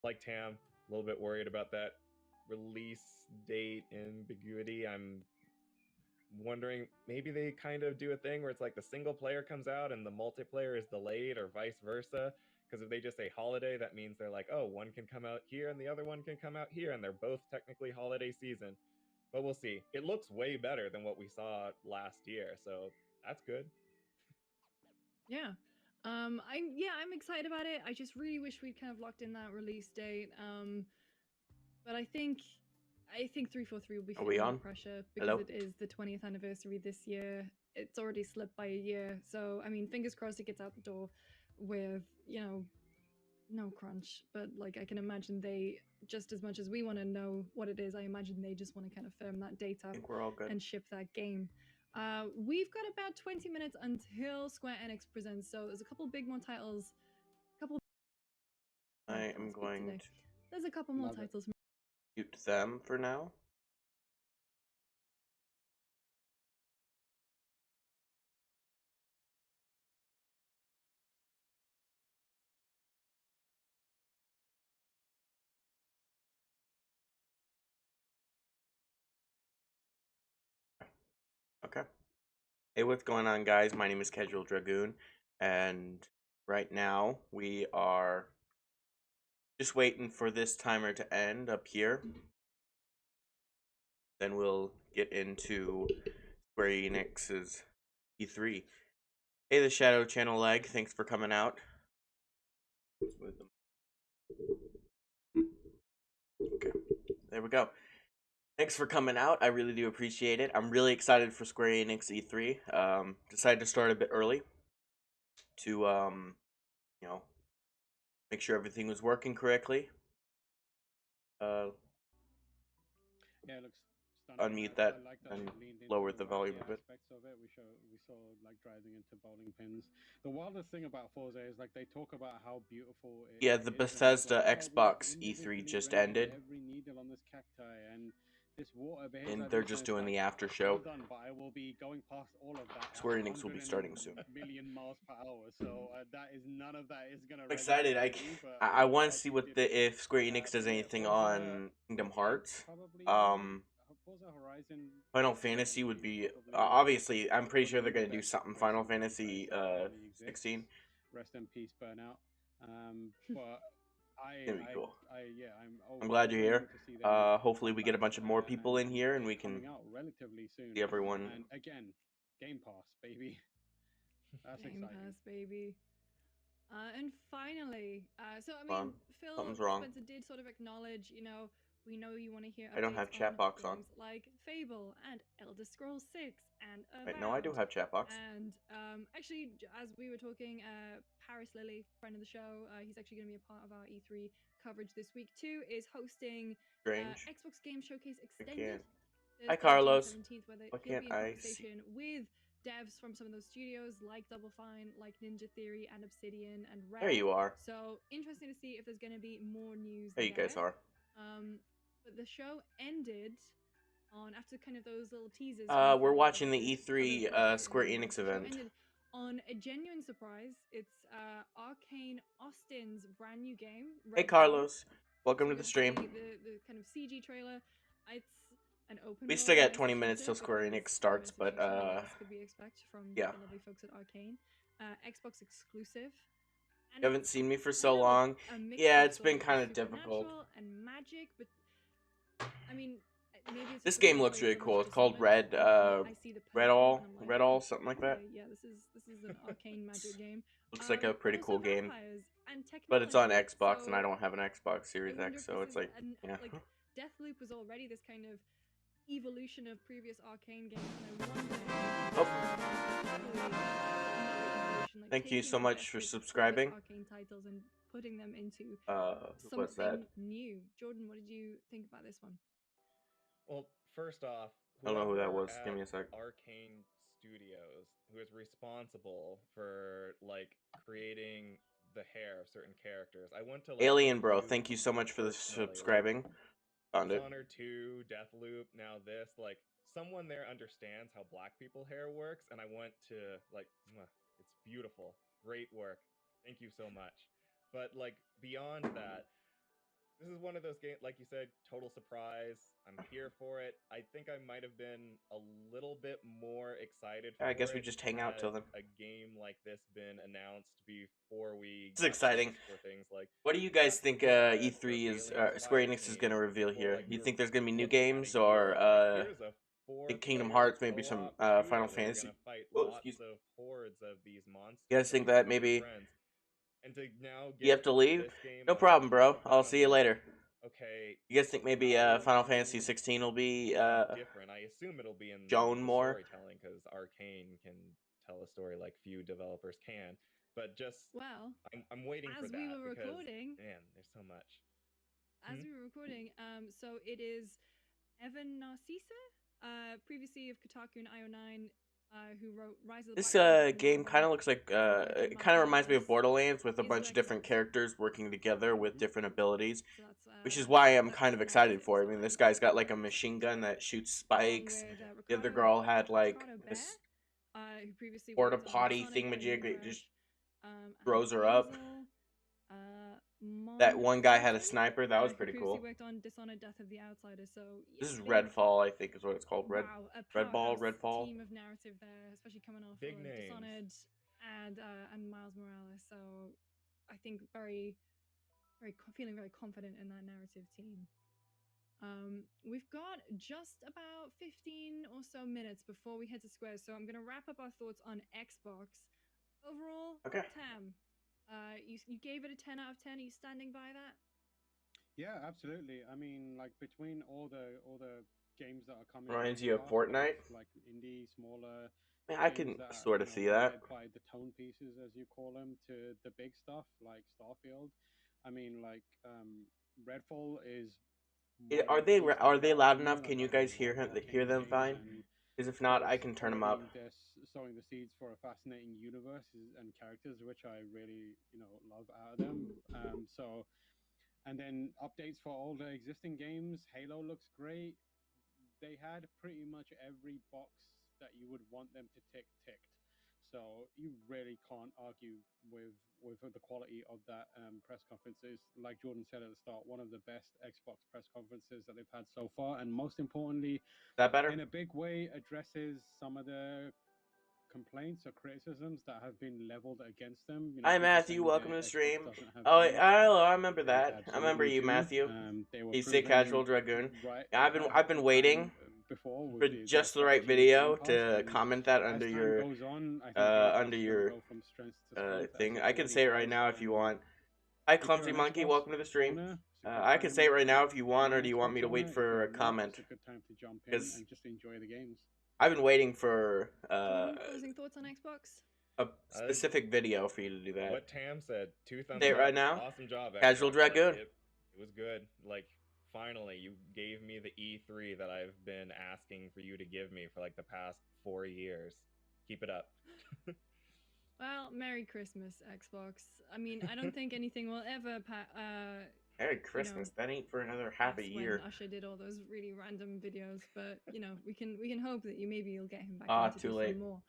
like Tam, a little bit worried about that release date ambiguity. I'm wondering maybe they kind of do a thing where it's like the single player comes out and the multiplayer is delayed or vice versa. Because if they just say holiday, that means they're like, oh, one can come out here and the other one can come out here, and they're both technically holiday season. But we'll see. It looks way better than what we saw last year, so that's good. Yeah. I'm excited about it. I just really wish we'd kind of locked in that release date. But I think 343 will be Are we feeling the on? pressure because Hello? it is the 20th anniversary this year. It's already slipped by a year. So, I mean, fingers crossed it gets out the door with, no crunch. But like I can imagine they just as much as we want to know what it is, I imagine they just want to kind of firm that date I up think we're all good. and ship that game. We've got about 20 minutes until Square Enix presents, so there's a couple big more titles. A couple. I I am can't speak going today. to There's a couple more Love it. titles. mute them for now. Okay. Hey, what's going on, guys? My name is Casual Dragoon, and right now we are just waiting for this timer to end up here. Then we'll get into Square Enix's E3. Hey, the Shadow Channel leg, thanks for coming out. Okay, there we go. Thanks for coming out. I really do appreciate it. I'm really excited for Square Enix E3. Decided to start a bit early to you know, make sure everything was working correctly. Yeah, it looks stunning. Unmute that I like that and they've leaned into lower the the racing volume a bit. aspects of it. We saw like driving into bowling pins. The wildest thing about Forza is like they talk about how beautiful Yeah, it the is, and it's Bethesda like, oh, we've Xbox E3 individually just rendered ended, every needle on this cacti, and this water behaves and like they're this, and just it's doing like, the after well show. done, but I will be going past all of that at Square Enix will be 100 starting soon. million miles per hour. So that is none of that is gonna I'm resonate excited. I with me, but I, I'm I want to glad see you what did the it. if Square Enix does But yeah, anything Forza on Kingdom is Hearts. probably Forza Horizon Final Four Fantasy would is be probably obviously. I'm pretty sure they're the gonna do best something Final racing franchise Fantasy that currently exists. 16. Rest in peace, Burnout. But It's gonna be cool. yeah, I'm glad you're here. waiting to see them Hopefully come we get back, a bunch of more people in and here and it's we can coming out relatively soon. see everyone. And again, Game Pass, baby, that's Game exciting. Pass, baby. And finally, so I Hold on, mean, Phil something's wrong. Spencer did sort of acknowledge, we know you want to hear I don't updates have on chat box on. games like Fable and Elder Scrolls 6 and Wait, no, I do Avowed. have chat box. And actually, as we were talking, Paris Lilly, friend of the show, he's actually going to be a part of our E3 coverage this week too, is hosting Strange. Xbox Game Showcase I Extended can't. Hi, Thursday, June Carlos. 17th, where Why he'll can't be in I see? conversation with devs from some of those studios like Double Fine, like Ninja Theory and Obsidian and There Rare. you are. So interesting to see if there's going to be more news There you there. guys are. But the show ended on after kind of those little teasers. We're watching the E3 Square Enix The show event. ended on a genuine surprise. It's Arcane Austin's brand new game. Hey, Redfall. Carlos. Welcome So to we the got stream. the kind of CG trailer. It's an open. We world still got immersive 20 minutes till shooter, Square that Enix is starts, immersive but shooter. What else could we expect from yeah. the lovely folks at Arcane? Xbox exclusive. And You haven't seen me for it's so kind of long. mix Yeah, of it's sort been of kind of difficult. supernatural and magic, but I mean, maybe it's This just because game I looks played really so much cool. It's called Dishonored. I see the Red purple All, and I'm like, Red All, something like that. okay, yeah, this is an Arcane magic game. Looks like a But pretty also cool game. vampires and But it's on technology. Xbox, and I So don't have an Xbox I Series wonder X, if so this it's is like, yeah. like Deathloop was already this kind of evolution of previous Arcane games, and I wonder. Like Thank you so much for subscribing. Arcane titles and putting them into what's that? something new. Jordan, what did you think about this one? Well, first off, I don't know who that whoever was. Give at me a sec. Arcane Studios who is responsible for like creating the hair of certain characters. I went to like Alien Bro, thank you so much for the subscribing. Found it. Dishonored 2, Deathloop, now this, like someone there understands how black people hair works, and I went to like it's beautiful. Great work. Thank you so much. But like beyond that, one of those games, like you said, total surprise. I'm here for it. I think I might have been a little bit more excited for I guess we it just hang out till then. had a game like this been announced before we It's got exciting. teased for things like What do you guys Assassin's think Creed E3 or is, Aliens Square Fire Enix is Team, going to reveal or here? like Do you we're think there's going to be new looking at a games year or of, like, here's a the Kingdom four-player Hearts, maybe some co-op Final shooter where you're Fantasy? gonna fight Oh, lots excuse me. of hordes of these monsters. You guys think and that be your maybe friends. And to now you have get to leave? this game No on problem, bro. top of I'll that, see I'm you like, later. okay, You guys think maybe how Final Fantasy 16 will be different? I assume it'll be in shown the more? storytelling because Arcane can tell a story like few developers can. But just Well, I'm waiting for as that we were because recording, man, there's so much. as we were recording, so it is Evan Narcissa, previously of Kotaku and IO9, who wrote Rise of the This Black Knight, game kind of Marvel, looks like working it Miles kind of reminds me of Morales, Borderlands with a is bunch of different directing this. characters working together with different abilities, So that's which is why I'm that's kind of the excited narrative. for it. So I mean, this I'm guy's got very, like a very machine excited gun for that shoots along spikes. with The other Ricardo, girl had like Ricardo Bear, this who previously porta worked on potty Dishonored, thingamajig that Rebirth, just and throws her up. Hazel, That Mon one guy had a Mountain, sniper. That was who pretty previously cool. worked on Dishonored, Death of the Outsider. So yeah, This is big, Redfall, I think is what it's called. wow, a Redball, powerhouse Redfall. team of narrative there, especially coming off Big of names. Dishonored and Miles Morales. So I think very, feeling very confident in that narrative team. We've got just about 15 or so minutes before we head to Square, so I'm going to wrap up our thoughts on Xbox. Overall, Okay. Tam, you gave it a 10 out of 10. Are you standing by that? Yeah, absolutely. I mean, like between all the games that are coming, Reminds in you of past, Fortnite? like indie, smaller. Man, I games can that, sort of you know, see that. led by the tone pieces, as you call them, to the big stuff like Starfield. I mean, like Redfall is. Are they loud enough? Can you guys hear them fine? And Because if not, I there's can turn them up. already they're sowing the seeds for a fascinating universe and characters, which I really, love out of them. So, and then updates for all the existing games. Halo looks great. They had pretty much every box that you would want them to ticked. So you really can't argue with the quality of that press conference. Is, like Jordan said at the start, one of the best Xbox press conferences that they've had so far, and most importantly, Is that better? in a big way addresses some of the complaints or criticisms that have been leveled against them. Hi, People Matthew. saying Welcome that to the Xbox stream. doesn't have Oh, games. I remember They that. I remember absolutely you, do. Matthew. They were You say proven Casual Dragoon. right. Yeah, I've been waiting before with for the just the fact right that Game video Pass, to and comment that as under time your goes on, I think Game Pass under is your going to go from strength to strength, as thing. it I can already say it right has, now if you and want. Hi, if you're Clumsy an Monkey. Xbox Welcome to the stream. owner, it's a good I can time say it right now if to you want, be or an do you want Xbox me to owner. wait If for you're a not, comment? it's a good time to jump in 'Cause and just enjoy the games. I've been waiting for Jordan, closing thoughts on Xbox? a specific video for you to do that. What Tam said, 2 thumbs Say it up. right now. Awesome job, Casual Xbox. Dragoon. Like, it was good. Like, finally, you gave me the E3 that I've been asking for you to give me for like the past 4 years. Keep it up. Well, Merry Christmas, Xbox. I mean, I don't think anything will ever Merry Christmas. That ain't for another half a pass year. when Usher did all those really random videos, but we can hope that you'll get him back in to Too do late. some more.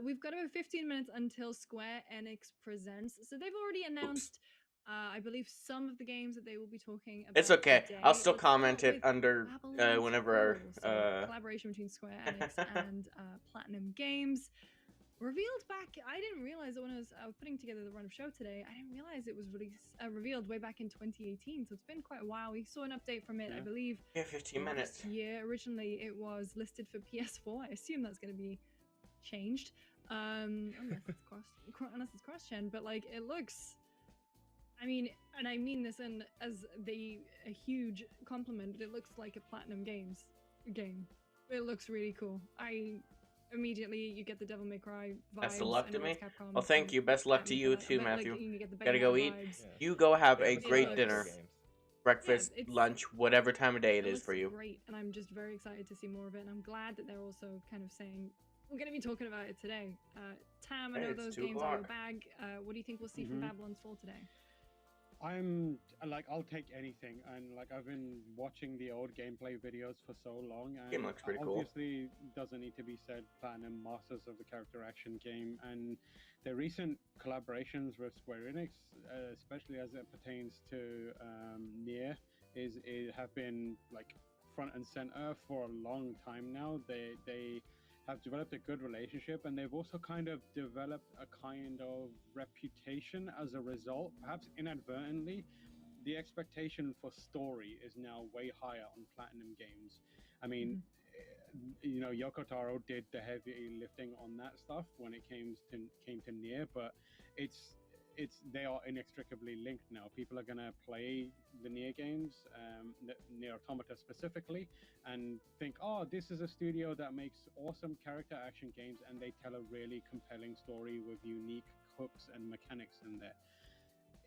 We've got about 15 minutes until Square Enix presents. So they've already announced, I believe, some of the games that they will be talking about. It's okay. Today. I'll still Let's comment start it with under Babylon's whenever Fall. So collaboration between Square Enix and Platinum Games. Revealed back, I didn't realize that when I was putting together the run of show today, I didn't realize it was revealed way back in 2018. So it's been quite a while. We saw an update from it, I believe. Yeah, 15 minutes. Last year, originally it was listed for PS4. I assume that's going to be changed, unless it's cross-gen. But like, it looks. I mean, and I mean this as a huge compliment. It looks like a Platinum Games game. It looks really cool. Immediately you get the Devil May Cry vibes. Best of luck to me. Capcom, Well, thank you. Best luck to you too, Matthew. Gotta go eat. You go have a great dinner, breakfast, lunch, whatever time of day it is for you. Great, and I'm just very excited to see more of it. And I'm glad that they're also kind of saying we're going to be talking about it today. Tam, I know those games are your bag. What do you think we'll see from Babylon's Fall today? I'm like, I'll take anything, and like I've been watching the old gameplay videos for so long, and Game looks pretty cool. Obviously, doesn't need to be said, Platinum masters of the character action game, and the recent collaborations with Square Enix, especially as it pertains to Nier, have been like front and center for a long time now. They have developed a good relationship, and they've also kind of developed a kind of reputation as a result, perhaps inadvertently. The expectation for story is now way higher on Platinum Games. I mean, you know, Yoko Taro did the heavy lifting on that stuff when it came to Nier, but it's they are inextricably linked now. People are gonna play the Nier games, Nier Automata specifically, and think, oh, this is a studio that makes awesome character action games, and they tell a really compelling story with unique hooks and mechanics in there.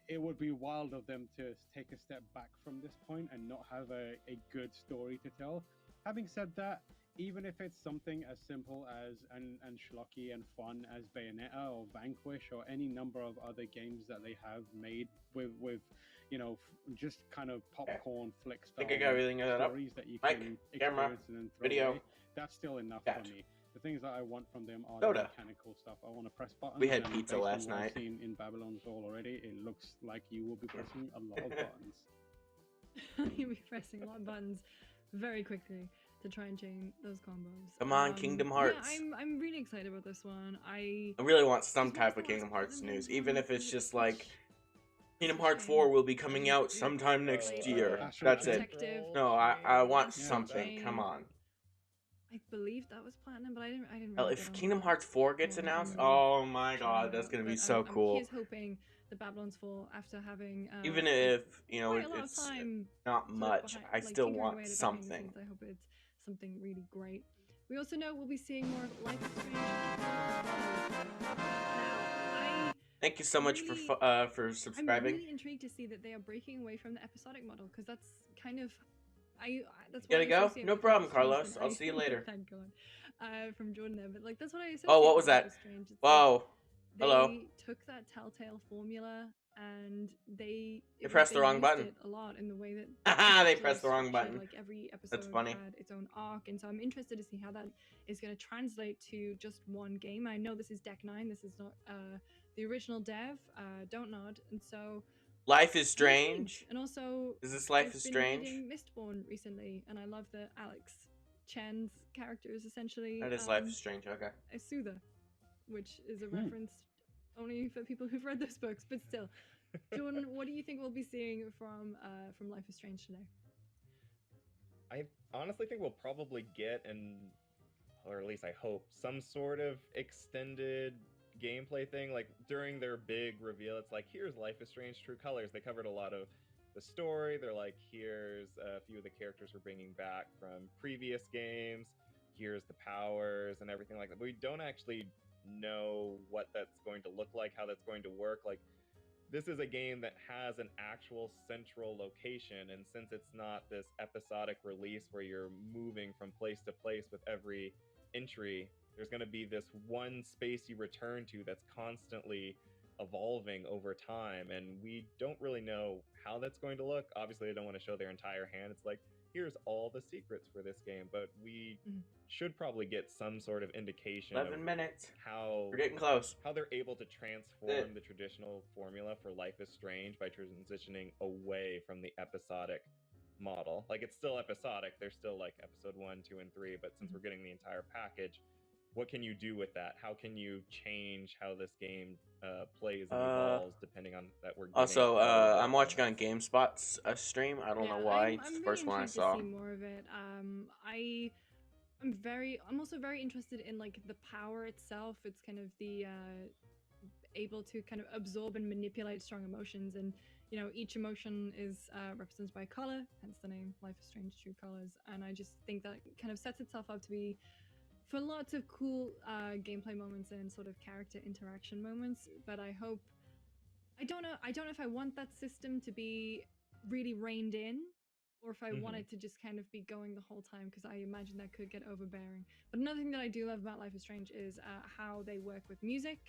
It would be wild of them to take a step back from this point and not have a good story to tell. Having said that, even if it's something as simple as and schlocky and fun as Bayonetta or Vanquish or any number of other games that they have made with you know, just kind of popcorn flick I style think I got everything set up. stories that you Mic, can camera, experience and then throw video, away, that's still enough chat. for me. The things that I want from them are Soda. the mechanical stuff. I want to press buttons. We had and pizza based on last what I've night. seen in Babylon's Fall already, it looks like you will be pressing a lot of buttons. You'll be pressing a lot of buttons very quickly to try and chain those combos. Come on, Kingdom Hearts. Yeah, I'm really excited about this one. I really want some What was type the of Kingdom last Hearts Platinum news, game even one? if it's Was it just like Switch? Kingdom Switch Hearts game? 4 will be coming out sometime next year. Astral That's it. Detective. No, I want Yeah. something. Come on. I believe that was Platinum, but I didn't Hell, really if get on Kingdom that Hearts 4 gets one. announced, I'm oh my sure god, about that's gonna it, be but so cool. Here's hoping the Babylon's Fall, after having Even like, if, you know, quite a lot of it's time not sort of much, behind, I like, still tinkering want away at it behind the something. scenes. I hope it's something really great. We also know we'll be seeing more of Life is Strange. Now, Thank you so much really- for I'm subscribing. really intrigued to see that they are breaking away from the episodic model, because that's kind of that's You what gotta I go? associate No with problem, Life is Strange, Carlos. and I'll see you later. Thank God. From Jordan there, but like that's what I associate. Oh, what with was Life that? is Strange. It's Whoa. like, Hello. they took that Telltale formula and they pressed the wrong used button. it a lot in the way that Haha, they episodes pressed the wrong structured, button. like every episode funny. had its own arc, and so I'm interested to see how that is going to translate to just one game. I know this is Deck 9, this is not the original dev, don't nod, and so Life is I'm intrigued. Strange. And also Is this Life I've is been Strange? reading Mistborn recently, and I love that Alex Chen's character is essentially That is Life is Strange, okay. a soother, which is a reference only for people who've read those books, but still. Jordan, what do you think we'll be seeing from Life is Strange today? I honestly think we'll probably get, or at least I hope, some sort of extended gameplay thing. Like during their big reveal, it's like, here's Life is Strange True Colors. They covered a lot of the story. They're like, here's a few of the characters we're bringing back from previous games. Here's the powers and everything like that. But we don't actually know what that's going to look like, how that's going to work. Like, this is a game that has an actual central location, and since it's not this episodic release where you're moving from place to place with every entry, there's going to be this one space you return to that's constantly evolving over time, and we don't really know how that's going to look. Obviously, I don't want to show their entire hand. It's like, here's all the secrets for this game, but we should probably get some sort of indication 11 of minutes. how We're getting close. how they're able to transform the traditional formula for Life is Strange by transitioning away from the episodic model. Like, it's still episodic. There's still like episode 1, 2, and 3, but since we're getting the entire package, what can you do with that? How can you change how this game plays and evolves depending on that we're getting Also, all I'm the watching on elements? GameSpot's stream. I don't know why. It's the first one I saw. To see more of it. I'm also very interested in like the power itself. It's kind of the able to kind of absorb and manipulate strong emotions, and you know, each emotion is represented by color, hence the name Life is Strange True Colors. And I just think that kind of sets itself up to be for lots of cool gameplay moments and sort of character interaction moments. But I don't know if I want that system to be really reined in, or if I want it to just kind of be going the whole time, because I imagine that could get overbearing. But another thing that I do love about Life is Strange is how they work with music.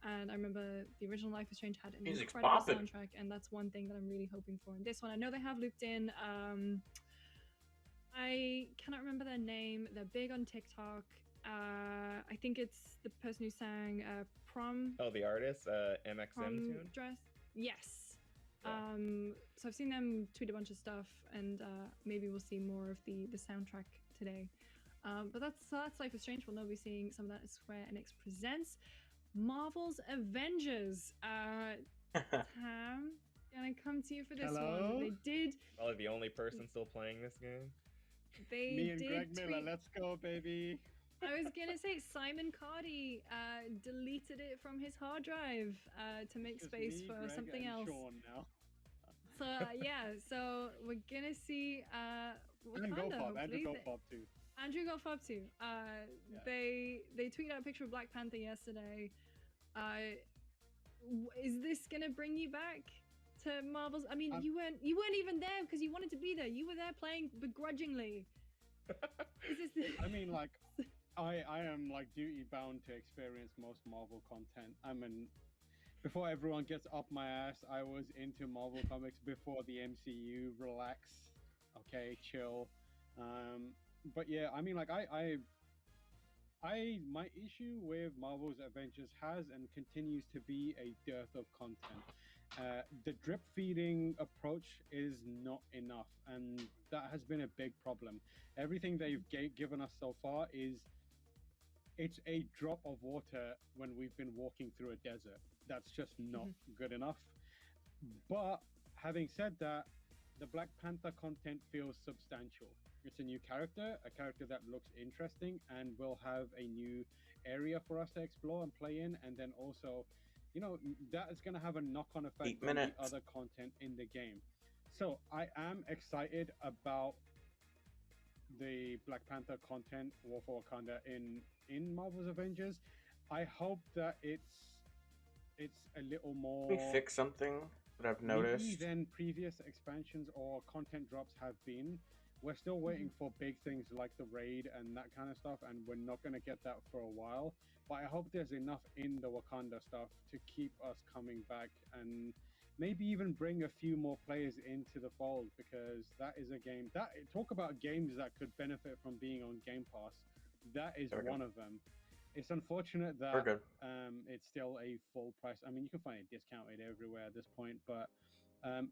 And I remember the original Life is Strange had an incredible soundtrack, and that's one thing that I'm really hoping for in this one. I know they have looped in I cannot remember their name. They're big on TikTok. I think it's the person who sang Prom. Oh, the artist, MXM Prom tune? Dress. Yes. So I've seen them tweet a bunch of stuff, and maybe we'll see more of the soundtrack today. But that's Life is Strange. We'll now be seeing some of that as Square Enix presents Marvel's Avengers. Tam, gonna come to you for this Hello? one. They did. Probably the only person still playing this game. They Me and did Greg Miller, tweet. let's go, baby. I was gonna say Simon Cardy deleted it from his hard drive to make Just space me, for Greg, something and else. Sean now. So yeah, so we're gonna see And Wakanda, GoFob, Andrew hopefully. GoFob too. Andrew GoFob too. Yeah. They tweeted out a picture of Black Panther yesterday. Is this gonna bring you back to Marvel's? I mean, you weren't even there because you wanted to be there. You were there playing begrudgingly. Is this? I mean, like, I am like duty bound to experience most Marvel content. Before everyone gets up my ass, I was into Marvel comics before the MCU. Relax, okay, chill. But yeah, I mean, like, my issue with Marvel's Avengers has and continues to be a dearth of content. The drip feeding approach is not enough, and that has been a big problem. Everything they've given us so far it's a drop of water when we've been walking through a desert. That's just not good enough. But having said that, the Black Panther content feels substantial. It's a new character, a character that looks interesting, and will have a new area for us to explore and play in. And then also, that is going to have a knock-on effect on the other content in the game. So I am excited about the Black Panther content, War for Wakanda, in Marvel's Avengers. I hope that it's a little more. We fix something that I've noticed. Maybe than previous expansions or content drops have been. We're still waiting for big things like the raid and that kind of stuff, and we're not going to get that for a while. But I hope there's enough in the Wakanda stuff to keep us coming back and maybe even bring a few more players into the fold, because that is a game that talk about games that could benefit from being on Game Pass. That is one of them. It's unfortunate that it's still a full price. I mean, you can find it discounted everywhere at this point, but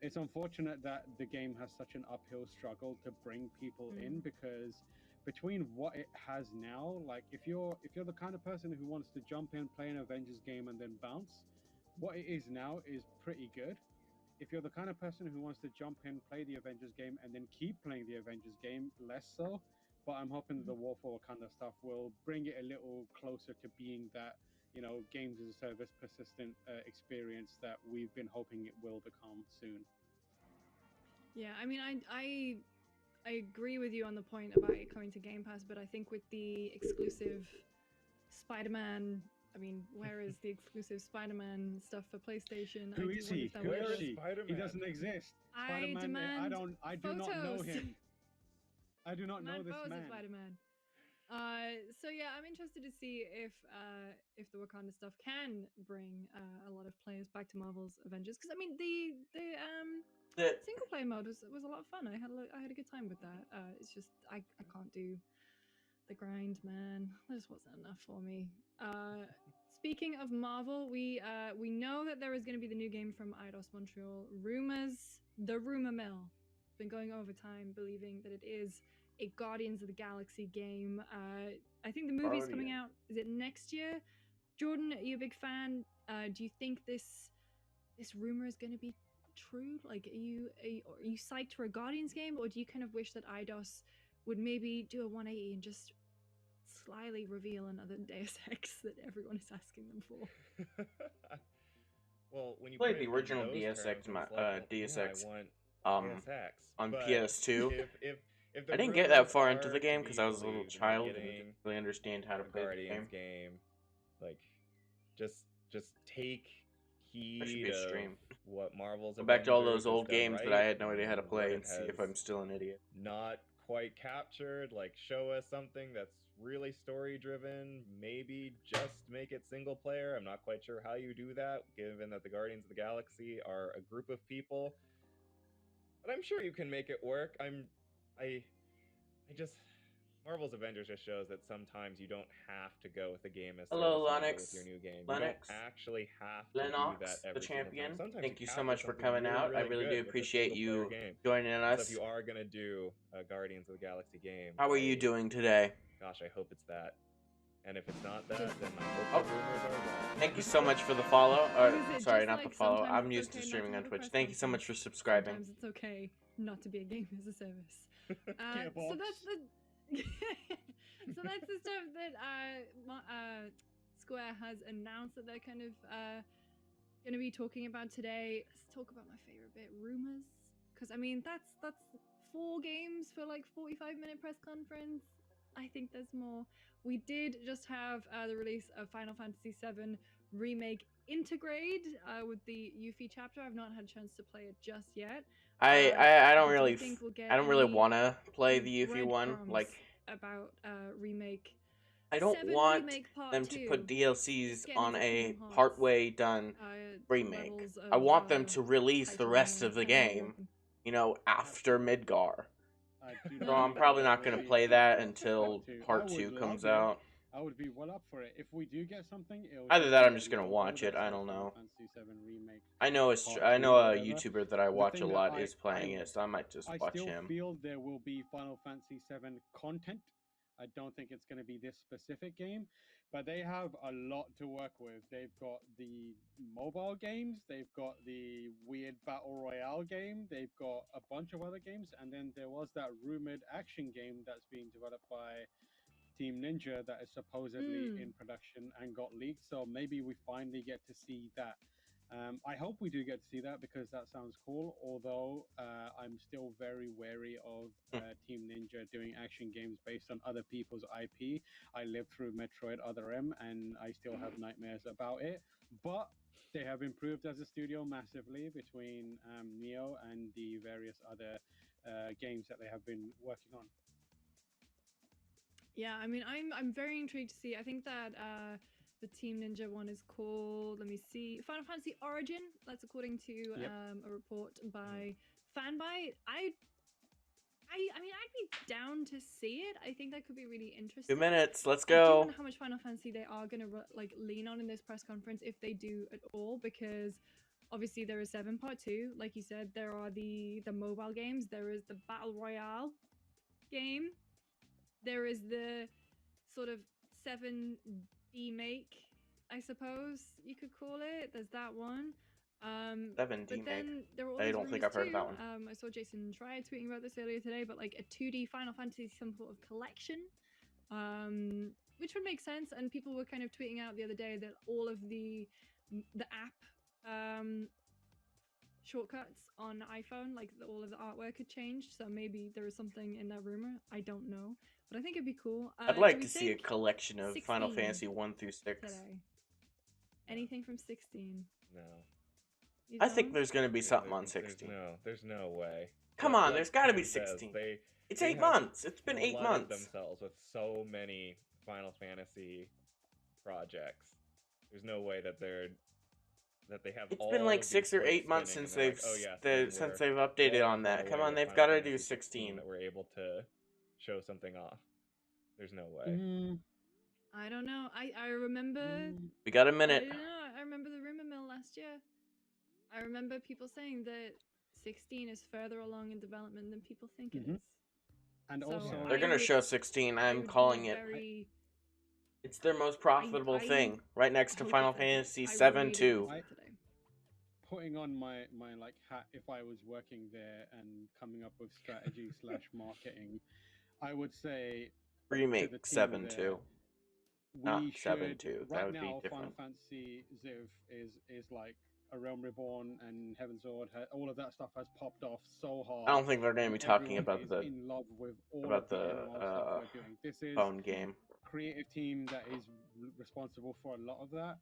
it's unfortunate that the game has such an uphill struggle to bring people in, because between what it has now, like if you're the kind of person who wants to jump in, play an Avengers game, and then bounce, what it is now is pretty good. If you're the kind of person who wants to jump in, play the Avengers game, and then keep playing the Avengers game, less so. But I'm hoping the War for Wakanda stuff will bring it a little closer to being that, games as a service persistent experience that we've been hoping it will become soon. Yeah, I mean, I agree with you on the point about it coming to Game Pass, but I think with the exclusive Spider-Man, I mean, where is the exclusive Spider-Man stuff for PlayStation? Who is he? Where is Spider-Man? He doesn't exist. I Spider-Man, demand I do not know photos. him. I do not know this Photos man. of Spider-Man. So yeah, I'm interested to see if the Wakanda stuff can bring a lot of players back to Marvel's Avengers, because I mean the single player mode was a lot of fun. I had a good time with that. It's just I can't do the grind, man. That just wasn't enough for me. Speaking of Marvel, we know that there is going to be the new game from Eidos Montreal. The rumor mill has been going over time, believing that it is a Guardians of the Galaxy game. I think the movie's coming out. Is it next year? Jordan, are you a big fan? Do you think this rumor is going to be true? Like, are you psyched for a Guardians game, or do you kind of wish that Eidos would maybe do a 180 and just slyly reveal another Deus Ex that everyone is asking them for? Well, when you played put the original Deus Ex, on PS2. If I didn't get that far into the game because I was a little child and didn't really understand how to play the game. Like, just take heed of what Marvel's. Go back to all those old games that I had no idea how to play and see if I'm still an idiot. Not quite captured. Like, show us something that's really story driven. Maybe just make it single player. I'm not quite sure how you do that, given that the Guardians of the Galaxy are a group of people. But I'm sure you can make it work. Marvel's Avengers just shows that sometimes you don't have to go with the game as Hello, service model Lennox. with your new game. Lennox. You don't actually have to do Lennox, that the every single champion. time. Sometimes Thank you so can much do for something coming really, out. I really really do good with a appreciate single-player you game. joining So if us. you are gonna do a Guardians of the Galaxy game, How are you doing today? Gosh, I hope it's that. And if it's not that, then I Oh. hope the rumors are wrong. Thank you so much for the follow. Or, Is it sorry, just not the like follow. sometimes I'm it's used okay to not streaming to on have a Twitch. press Thank you so much for conference? subscribing. Sometimes it's okay not to be a game as a service. So Gearbox. that's the so that's the stuff that Square has announced that they're kind of going to be talking about today. Let's talk about my favorite bit, rumors, because I mean that's 4 games for like 45-minute press conference. I think there's more. We did just have the release of Final Fantasy VII Remake Integrate with the Yuffie chapter. I've not had a chance to play it just yet. I don't do really you think we'll get I don't really any want to play the Yuffie one. breadcrumbs Like, about remake. I don't 7 want remake part them to 2. put DLCs Getting on into a Kingdom Hearts, partway done remake. levels I of, want them to release the Titan rest of the and game, you know, after Midgar. I do So not I'm think probably that not will going to be play that Part until two. part I 2 would comes love it. out. I would be well up for it if we do get something. It'll Either that or I'm be just a gonna logo watch it, that I says don't Final know. Fantasy VII Remake. I know Part I 2 know or a whatever. YouTuber that I The watch a thing that lot is playing it, so I might just I watch still him. feel there will be Final Fantasy VII content. I don't think it's going to be this specific game, but they have a lot to work with. They've got the mobile games, they've got the weird battle royale game, they've got a bunch of other games, and then there was that rumored action game that's being developed by Team Ninja that is supposedly in production and got leaked. So maybe we finally get to see that. I hope we do get to see that because that sounds cool. Although I'm still very wary of Team Ninja doing action games based on other people's IP. I lived through Metroid Other M, and I still have nightmares about it. But they have improved as a studio massively between Neo and the various other games that they have been working on. Yeah, I mean, I'm very intrigued to see. I think that the Team Ninja one is called, let me see, Final Fantasy Origin. That's according to Yep. a report by Fanbyte. I mean, I'd be down to see it. I think that could be really interesting. 2 minutes, let's I do go. wonder how much Final Fantasy they are gonna like lean on in this press conference, if they do at all, because obviously there is 7 Part 2. Like you said, there are the mobile games. There is the Battle Royale game. There is the sort of 7 remake, I suppose you could call it. There's that one. 7 But make. then there were all I these don't think rumors I've heard of too. that one. I saw Jason Schreier tweeting about this earlier today, but like a 2D Final Fantasy, some sort of collection, which would make sense. And people were kind of tweeting out the other day that all of the app shortcuts on iPhone, like all of the artwork had changed. So maybe there is something in that rumor. I don't know, but I think it'd be cool. I'd like to see a collection of Final 16 Fantasy 1 through 6. today? Anything from 16? No. You I think don't? there's going to be something on 16. There's no way. Come Like- on, like there's got to be Ken says, 16. It's they 8 have months. It's been 8 flooded months. themselves with so many Final Fantasy projects. There's no way that they have. It's all been like of these 6 or plates 8 months spinning, since and they're they've like, oh, yes, and since we're they've updated well on that. away Come on, with they've Final got to Fantasy do 16 16. that we're able to show something off. There's no way. I don't know. I remember. We got a minute. I don't know. I remember the rumor mill last year. I remember people saying that 16 is further along in development than people think it is. And So also, They're I going to would- show 16. I I'm would be calling it. very- It's their most profitable I thing, right next to hope Final it's like Fantasy that. I 7 really too. hope today. putting on my like hat, if I was working there and coming up with strategy / marketing, I would say to Remake the team 7 there, too. we Not should 7 2. That right would be now different. Final Fantasy Ziv is like A Realm Reborn and Heaven's Sword. All of that stuff has popped off so hard. I don't think they're going to be and talking everyone about is the in love with all about of the the, MMO stuff we're doing. This is phone game. creative team that is responsible for a lot of that.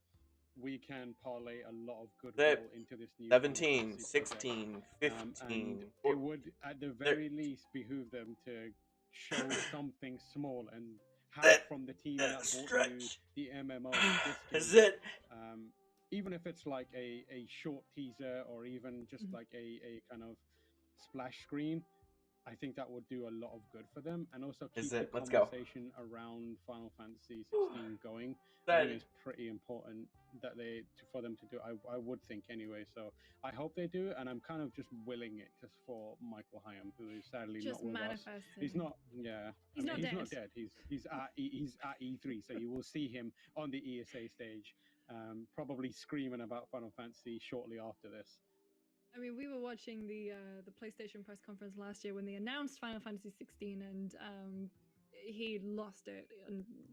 We can parlay a lot of goodwill into this new 17, Final Fantasy project. 16, And 15. it would, at the very least, behoove them to show something small and have from the team that brought you the MMO. This Is game, it? even if it's like a short teaser or even just like a kind of splash screen, I think that would do a lot of good for them, and also keep Is the it? Let's go. conversation around Final Fantasy 16 going. I That- think it's pretty important that for them to do. I would think anyway. So I hope they do, and I'm kind of just willing it just for Michael Hyam, who is sadly Just not with us. manifest He's him. not. Yeah, He's not he's dead. not dead. He's at E3, so you will see him on the ESA stage, probably screaming about Final Fantasy shortly after this. I mean, we were watching the PlayStation press conference last year when they announced Final Fantasy 16, and he lost it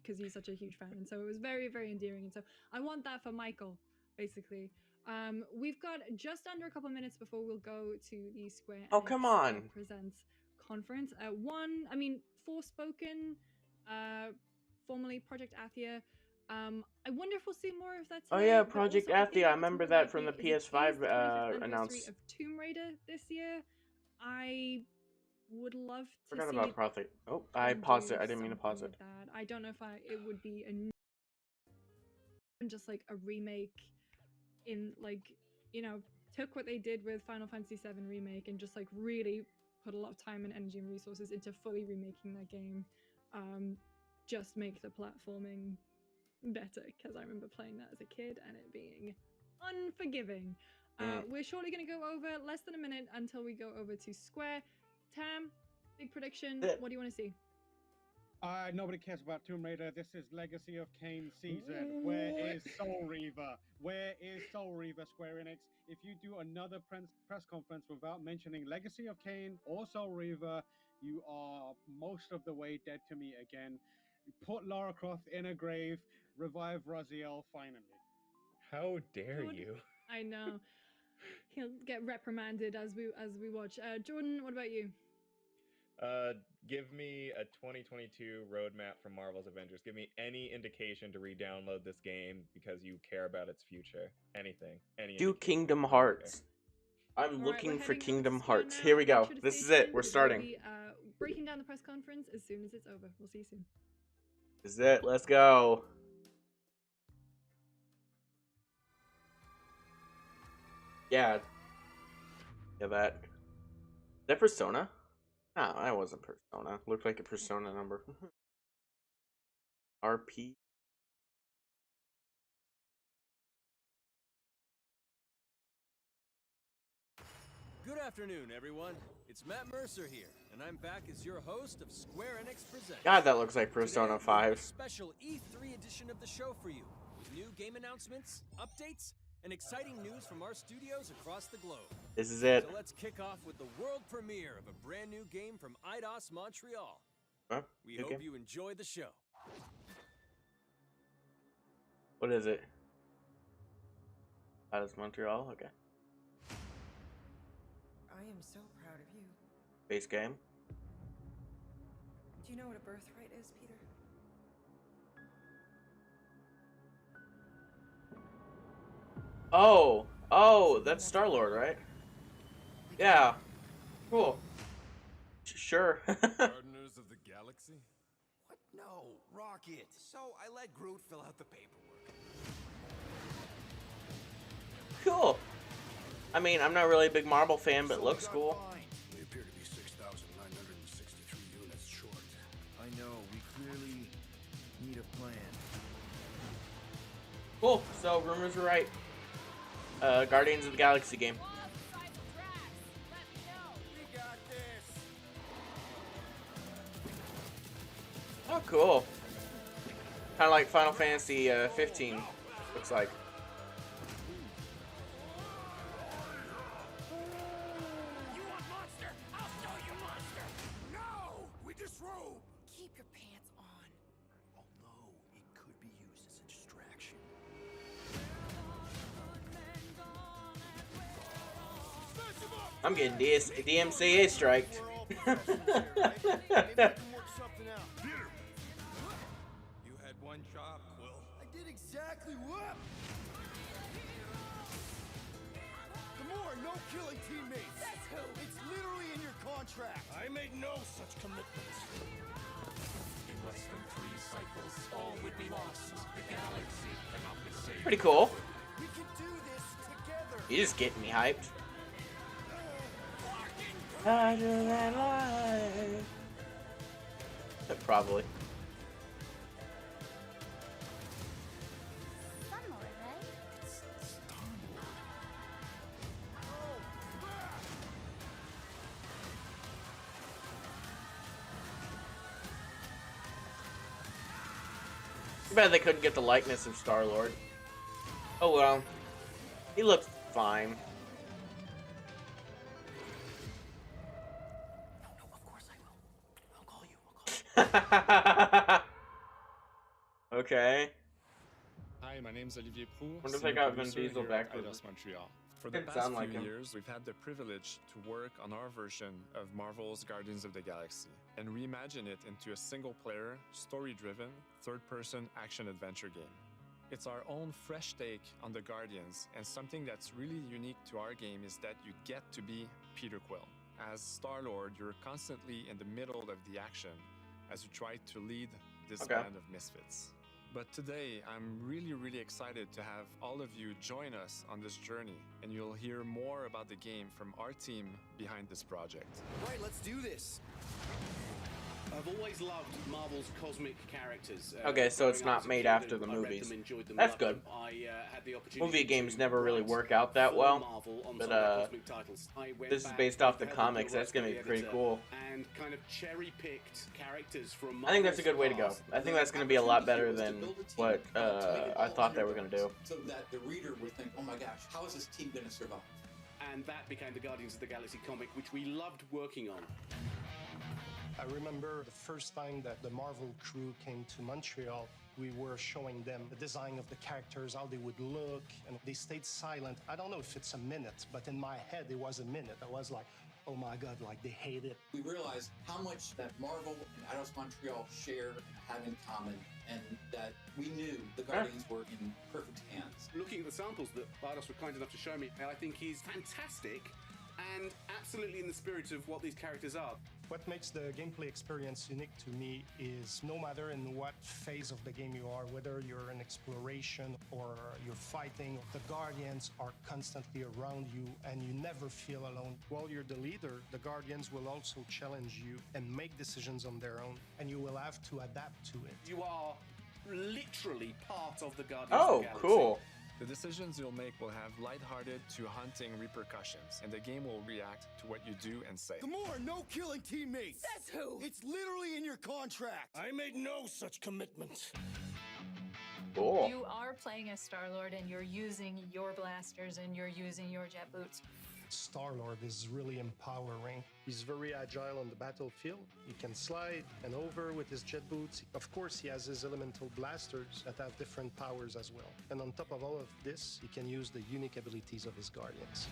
because he's such a huge fan, and so it was very, very endearing. And so I want that for Michael, basically. We've got just under a couple minutes before we'll go to the Square Oh, Enix, come on. Presents conference. Forspoken, formerly Project Athia. I wonder if we'll see more of that. Oh Today, yeah, but Project also I think Athia. I what's remember more that from the likely is it is PS5 the 25th anniversary announced. of Tomb Raider this year. I would love to Forgot see about Project. Oh, I them paused do it. I didn't mean to pause something it. with that. I don't know if it would be just like a remake in took what they did with Final Fantasy VII Remake and just like really put a lot of time and energy and resources into fully remaking that game. Just make the platforming better, because I remember playing that as a kid and it being unforgiving. We're shortly going to go over less than a minute until we go over to Square. Tam, big prediction. What do you want to see? Nobody cares about Tomb Raider. This is Legacy of Kain season. Where is Soul Reaver? Where is Soul Reaver, Square Enix? If you do another press conference without mentioning Legacy of Kain or Soul Reaver, you are most of the way dead to me again. Put Lara Croft in a grave, revive Raziel finally. How dare you? I know. He'll get reprimanded as we watch. Jordan, what about you? Give me a 2022 roadmap from Marvel's Avengers. Give me any indication to re-download this game because you care about its future. Anything. Do Kingdom Hearts. I'm looking for Kingdom Hearts. Now. Here we go. Sure This is it. We're starting. We'll be, breaking down the press conference as soon as it's over. We'll see you soon. This is it. Let's go. Yeah. Yeah, that. Is that Persona? No, that wasn't Persona. Looked like a Persona number. RP. Good afternoon, everyone. It's Matt Mercer here, and I'm back as your host of Square Enix Presents. God, that looks like Persona Today, we have 5. a special E3 edition of the show for you, with new game announcements, updates, and exciting news from our studios across the globe. This is it. So let's kick off with the world premiere of a brand new game from Eidos Montreal. Huh? We New hope game? you enjoy the show. What is it? Eidos Montreal? Okay. I am so proud of you. Base game. Do you know what a birthright is, Peter? Oh, that's Star-Lord, right? Yeah. Cool. Sure. Gardeners of the Galaxy? What? No, Rocket. So I let Groot fill out the paperwork. Cool. I mean, I'm not really a big Marvel fan, but it looks cool. We appear to be 6,963 units short. I know, we clearly need a plan. Cool. So, rumors are right. Guardians of the Galaxy game. We got this. Oh, cool. Kind of like Final Fantasy 15, looks like. You want monster? I'll show you monster. No, we disrobe. Keep your pants on. Although it could be used as a distraction. I'm getting DMCA striked. You had one job, Quill. I did exactly what? Gamora, no killing teammates. That's who. It's literally in your contract. I made no such commitments. In less than 3 cycles, all would be lost. The galaxy cannot be saved. Pretty cool. We can do this together. You just getting me hyped. Larger than life. Probably. Too bad they couldn't get the likeness of Star-Lord. Oh well. He looks fine. No, of course I will. I'll call you. Okay. Hi, my name's Olivier Proux. Wonder if they senior got Vin producer Diesel here back at for Eidos Montreal. For the Didn't past sound few like him. years, we've had the privilege to work on our version of Marvel's Guardians of the Galaxy and reimagine it into a single-player, story-driven, third-person action-adventure game. It's our own fresh take on the Guardians, and something that's really unique to our game is that you get to be Peter Quill. As Star-Lord, you're constantly in the middle of the action as you try to lead this band of misfits. But today, I'm really excited to have all of you join us on this journey, and you'll hear more about the game from our team behind this project. Right, let's do this. I've always loved Marvel's cosmic characters. Okay, so it's Growing up not as a made kid, after the I read movies. them, enjoyed them, That's loved good. them. I had the opportunity Movie games to never really write work out that for well, Marvel on but some of their cosmic titles. I went this is back based off with the help of comics. Bill That's gonna be Russell, the pretty editor, cool. And kind of cherry-picked characters from I think that's a Marvel's good way to go. past. I think that's gonna be a lot better than what I thought they were gonna do. So that the reader would think, oh my gosh, how is this team going to survive? And that became the Guardians of the Galaxy comic, which we loved working on. I remember the first time that the Marvel crew came to Montreal, we were showing them the design of the characters, how they would look, and they stayed silent. I don't know if it's a minute, but in my head, it was a minute. I was like, oh my God, like they hate it. We realized how much that Marvel and Eidos Montreal share and have in common, and that we knew the Guardians were in perfect hands. Looking at the samples that Eidos were kind enough to show me, I think he's fantastic and absolutely in the spirit of what these characters are. What makes the gameplay experience unique to me is no matter in what phase of the game you are, whether you're in exploration or you're fighting, the Guardians are constantly around you and you never feel alone. While you're the leader, the Guardians will also challenge you and make decisions on their own, and you will have to adapt to it. You are literally part of the Guardians Oh, of the Galaxy. cool. The decisions you'll make will have lighthearted to haunting repercussions, and the game will react to what you do and say. Gamora, no killing teammates. Says who? It's literally in your contract. I made no such commitment. Cool. You are playing as Star-Lord and you're using your blasters and you're using your jet boots. Star-Lord is really empowering. He's very agile on the battlefield. He can slide and over with his jet boots. Of course, he has his elemental blasters that have different powers as well. And on top of all of this, he can use the unique abilities of his Guardians.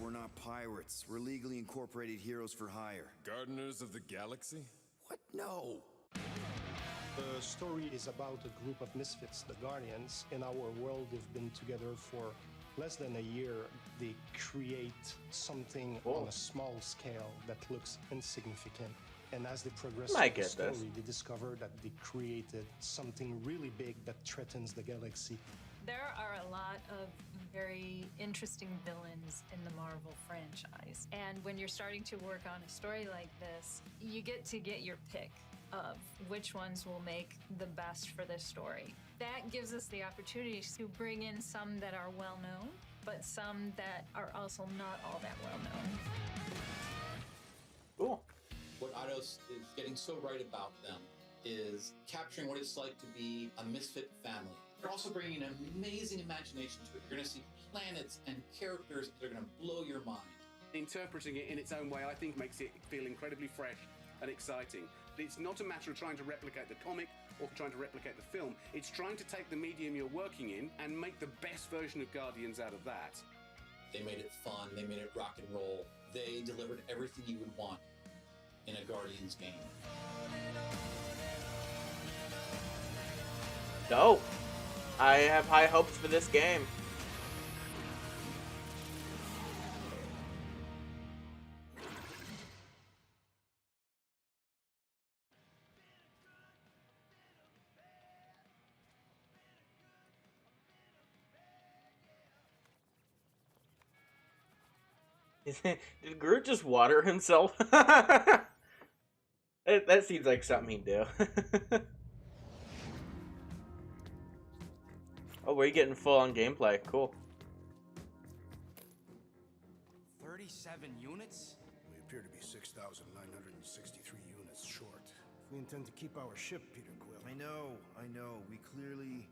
We're not pirates. We're legally incorporated heroes for hire. Gardeners of the Galaxy? What? No. The story is about a group of misfits, the Guardians. In our world, they've been together for less than a year. They create something on a small scale that looks insignificant. And as they progress through the story, they discover that they created something really big that threatens the galaxy. There are a lot of very interesting villains in the Marvel franchise. And when you're starting to work on a story like this, you get to get your pick of which ones will make the best for this story. That gives us the opportunity to bring in some that are well known, but some that are also not all that well known. Cool. What Eidos is getting so right about them is capturing what it's like to be a misfit family. They're also bringing an amazing imagination to it. You're going to see planets and characters that are going to blow your mind. Interpreting it in its own way, I think, makes it feel incredibly fresh and exciting. It's not a matter of trying to replicate the comic or trying to replicate the film. It's trying to take the medium you're working in and make the best version of Guardians out of that. They made it fun. They made it rock and roll. They delivered everything you would want in a Guardians game. Dope. I have high hopes for this game. Did Groot just water himself? That seems like something he'd do. Oh, we're getting full on gameplay. Cool. 37 units? We appear to be 6,963 units short. If we intend to keep our ship, Peter Quill. I know. We clearly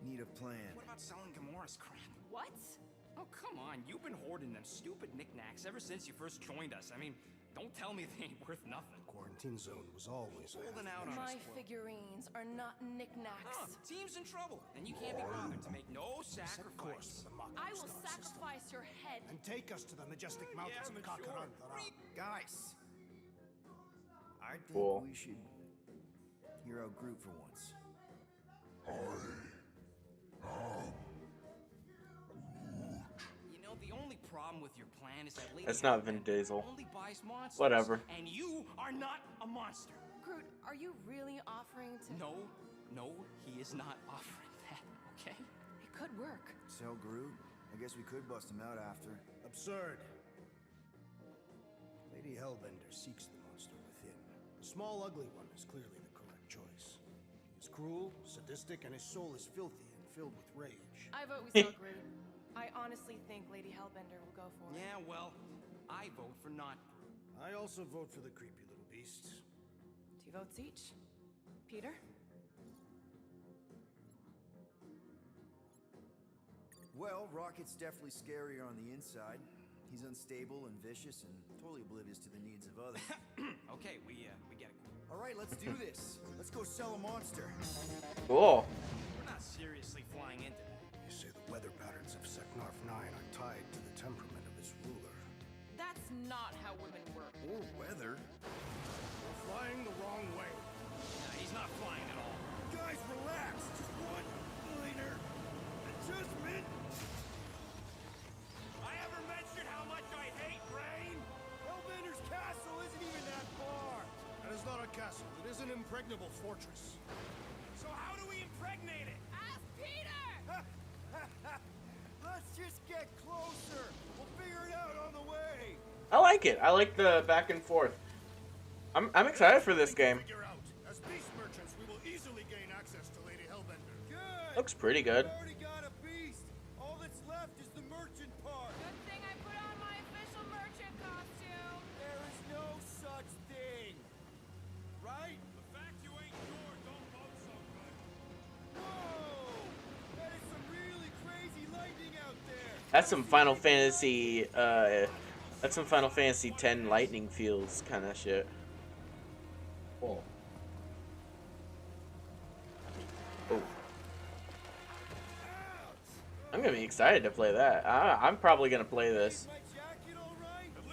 need a plan. What about selling Gamora's crap? What? Oh, come on. You've been hoarding them stupid knickknacks ever since you first joined us. I mean, don't tell me they ain't worth nothing. Quarantine zone was always holding out on My us. figurines are not knickknacks. Oh, team's in trouble, and you can't be bothered to make no sacrifice. I will sacrifice your head. And take us to the majestic mountains of Kakarantara. Guys, I think Cool. we should hear out Groot for once. You know, the only problem with your plan is that Lady That's not Hellbender Vin Diesel. only buys monsters. Whatever. And you are not a monster. Groot, are you really offering to... No, he is not offering that, okay? It could work. Sell Groot? I guess we could bust him out after. Absurd. Lady Hellbender seeks the monster within. The small, ugly one is clearly the correct choice. He's cruel, sadistic, and his soul is filthy and filled with rage. I vote we sell Groot. I honestly think Lady Hellbender will go for it. Yeah, well, I vote for not Groot. I also vote for the creepy little beast. 2 votes each. Peter? Well, Rocket's definitely scarier on the inside. He's unstable and vicious and totally oblivious to the needs of others. Okay, we get it. All right, let's do this. Let's go sell a monster. Cool. We're not seriously flying into that. They say the weather patterns of Seknarf 9 are tied to the temperament of its ruler. That's not how women work. Or weather. We're flying the wrong way. Nah, he's not flying at all. Guys, relax. Just one minor adjustment. I ever mentioned how much I hate rain? Hellbender's castle isn't even that far. That is not a castle. It is an impregnable fortress. So how do we impregnate it? Ask Peter! Let's just get closer. We'll figure it out on the way. I like it. I like the back and forth. I'm excited for this game. As beast merchants, we will easily gain access to Lady Hellbender. Good. Looks pretty good. We already got a beast. All that's left is the merchant part. Good thing I put on my official merchant costume. There is no such thing. Right? The fact you ain't sure don't vote so good. Whoa! That is some really crazy lightning out there. That's some Final Fantasy. That's some Final Fantasy X lightning fields kind of shit. Cool. Oh. I'm gonna be excited to play that. I'm probably gonna play this. At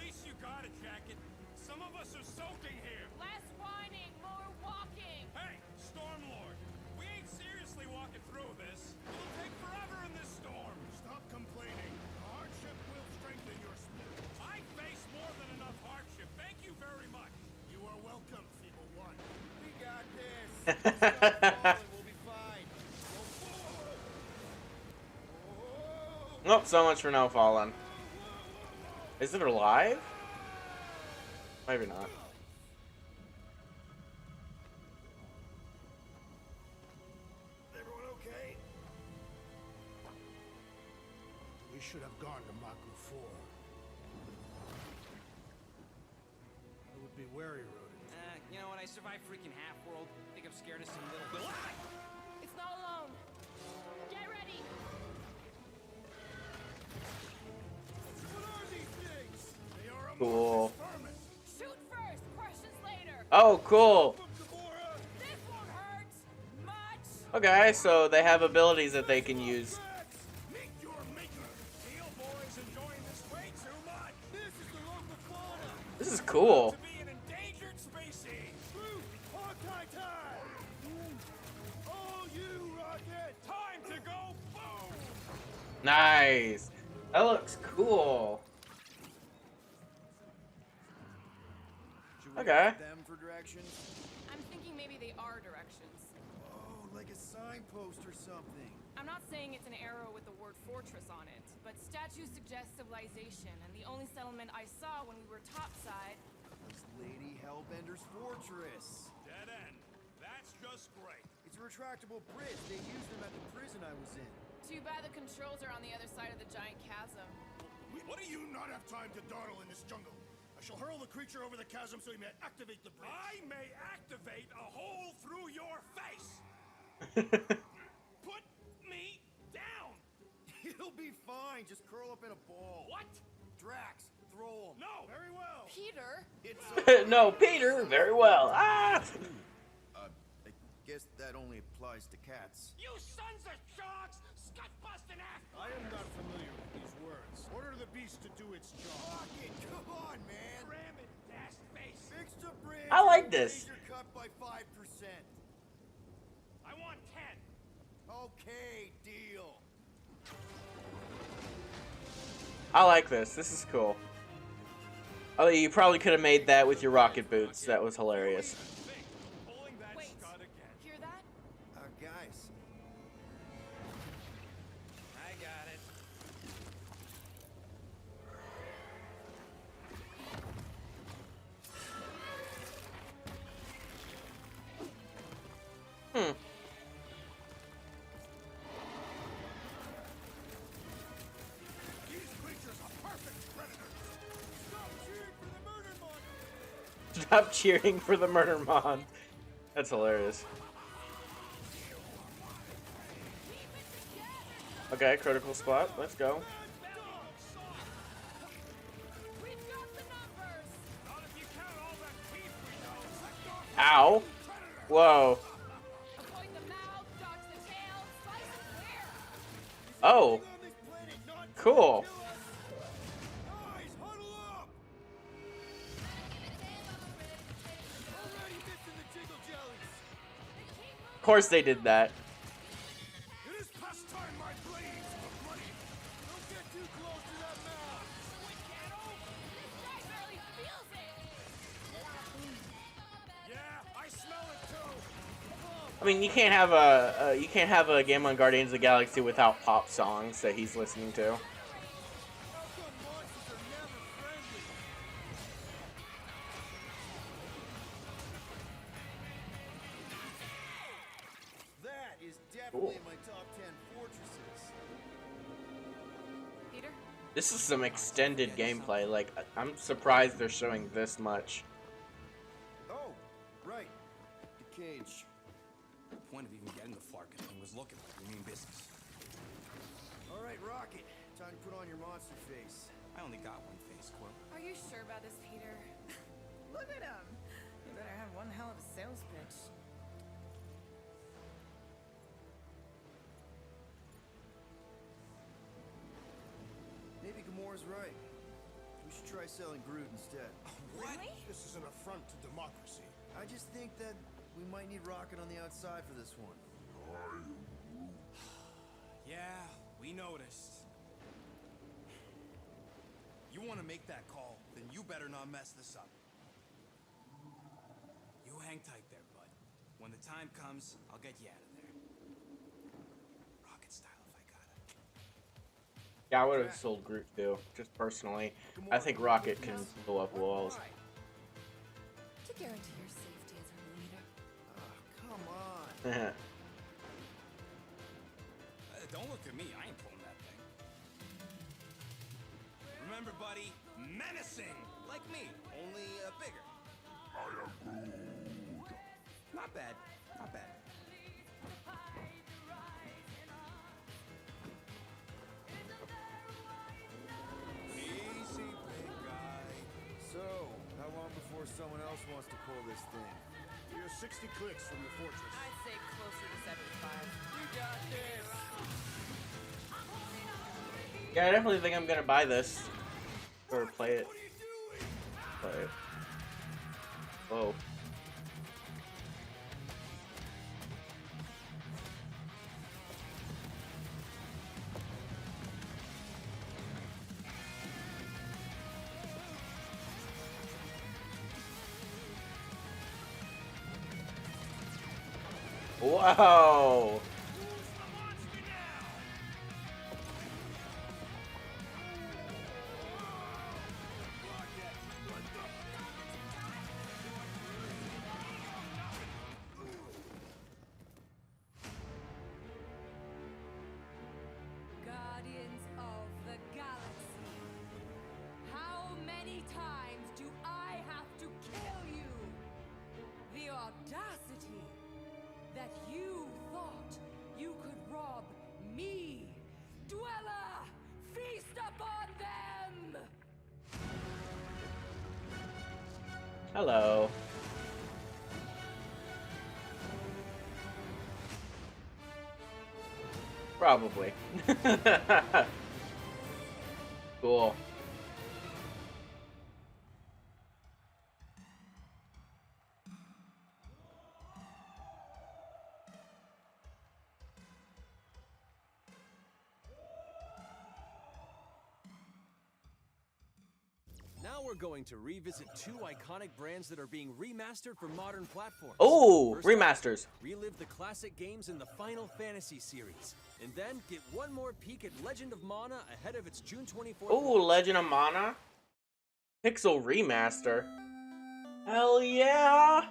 least you got a jacket. Some of us are soaking here. Less whining, more walking. Hey, Stormlord, we ain't seriously walking through this. It'll take forever in this storm. Stop complaining. The hardship will strengthen your spirit. I face more than enough hardship. Thank you very much. You are welcome, Feeble One. We got this. Stop falling, we'll be fine. Nope, so much for no falling. Is it alive? Maybe not. Everyone okay? We should have gone to Maku 4. I would be wary, Rodent. You know what? I survived freaking Half-World. Think I'm scared of some little... It's not alone. Get ready. What are these things? They are Cool. Shoot first, questions later. Oh, cool. This won't hurt much. Okay, so they have abilities that they can use. Meet your maker. Steel boy's enjoying this way too much. This is the local fauna. This is cool. To be an endangered species. Blue, Hawkeye time. All you, Rocket. Time to go boom. Nice. That looks cool. Okay. Them for directions? I'm thinking maybe they are directions. Oh, like a signpost or something. I'm not saying it's an arrow with the word fortress on it, but statues suggest civilization, and the only settlement I saw when we were topside... Was Lady Hellbender's fortress. Dead end. That's just great. It's a retractable bridge. They used them at the prison I was in. Too bad the controls are on the other side of the giant chasm. What do you not have time to dawdle in this jungle? I shall hurl the creature over the chasm so he may activate the bridge. I may activate a hole through your face. Put me down. You'll be fine. Just curl up in a ball. What? Drax, throw him. No. Very well. Peter? It's No, Peter, very well. Ah! I guess that only applies to cats. You sons of sharks! Scut-busting ass! I am not familiar with these words. Order the beast to do its job. Rocket, come on, man. Ram it, dash face. Fix the bridge. I like this. Raise your cut by 5%. I want 10. Okay, deal. I like this. This is cool. Oh, you probably could have made that with your rocket boots. That was hilarious. Pulling that Wait, scud again. hear that? Guys. I got it. Hmm. These creatures are perfect predators. Stop cheering for the murder mon. That's hilarious. Okay, critical spot. Let's go. We've got the numbers! Not if you count all that teeth we know. Ow. Whoa. Avoid the mouth, dodge the tail, slice and clear! Oh. Cool. Guys, huddle up. Already missing the jiggle jellies. Of course they did that. It is past time my blades were bloody. Don't get too close to that mouth. This guy barely feels it! Yeah, I smell it too. I mean, you can't have a game on Guardians of the Galaxy without pop songs that he's listening to. How come monsters are never friendly? That is definitely in my top 10 fortresses. Peter? This is some extended gameplay. Like, I'm surprised they're showing this much. Oh, right. The cage. The point of even getting the Flarkin thing was looking like we mean business. All right, Rocket. Time to put on your monster face. I only got one face, Quill. Are you sure about this, Peter? Look at him! You better have one hell of a sales pitch. Maybe Gamora's right. We should try selling Groot instead. Really? This is an affront to democracy. I just think that we might need Rocket on the outside for this one. Yeah, we noticed. You want to make that call, then you better not mess this up. You hang tight there, bud. When the time comes, I'll get you out of there. Rocket style if I got it. Yeah, I would have sold Groot too, just personally. I think Rocket can blow up walls. To guarantee your safety as our leader. Come on. Don't look at me, I ain't pulling that thing. Remember, buddy, menacing! Like me, only bigger. I am Groot. Not bad, not bad. Easy, big guy. So, how long before someone else wants to pull this thing? We are 60 clicks from the fortress. I'd say closer to 75. You got this! Yeah, I definitely think I'm gonna buy this. Or play it. Play it. Whoa. Whoa! that you thought you could rob me. Dweller, feast upon them! Hello. Probably. Cool. Now we're going to revisit two iconic brands that are being remastered for modern platforms. Oh, First remasters. up, relive the classic games in the Final Fantasy series. And then get one more peek at Legend of Mana ahead of its June 24th. Oh, Legend of Mana. Pixel remaster. Hell yeah.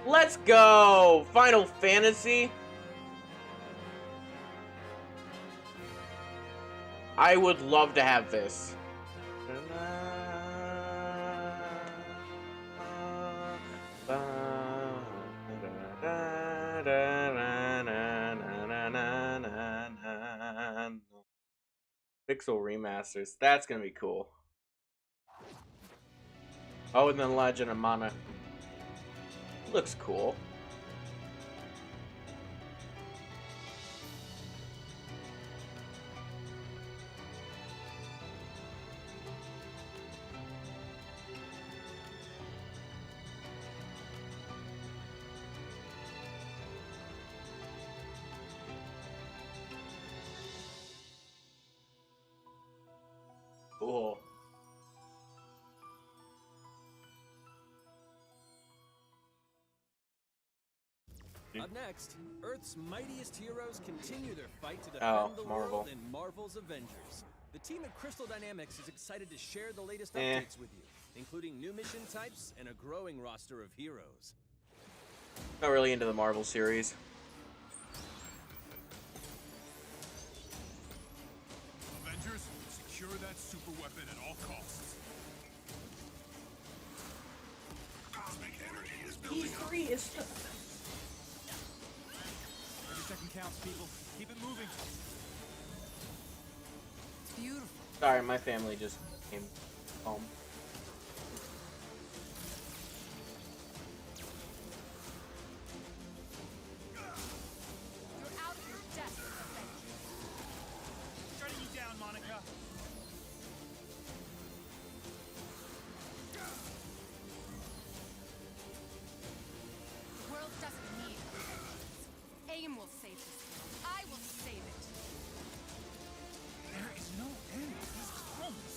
Let's go. Final Fantasy. I would love to have this. Pixel remasters. That's gonna be cool. Oh, and then Legend of Mana. Looks cool. Cool. Up next, Earth's mightiest heroes continue their fight to Oh, defend the Marvel. world in Marvel's Avengers. The team at Crystal Dynamics is excited to share the latest Eh. updates with you, including new mission types and a growing roster of heroes. Not really into the Marvel series. Avengers, secure that super weapon at all costs. Cosmic energy is building up. E3 is. Every second counts, people. Keep it moving. Beautiful. Sorry, my family just came home. You're out your depth, Avengers. Shutting you down, Monica. The world doesn't need us. AIM will save this world. I will save it. There is no end to these crumbs.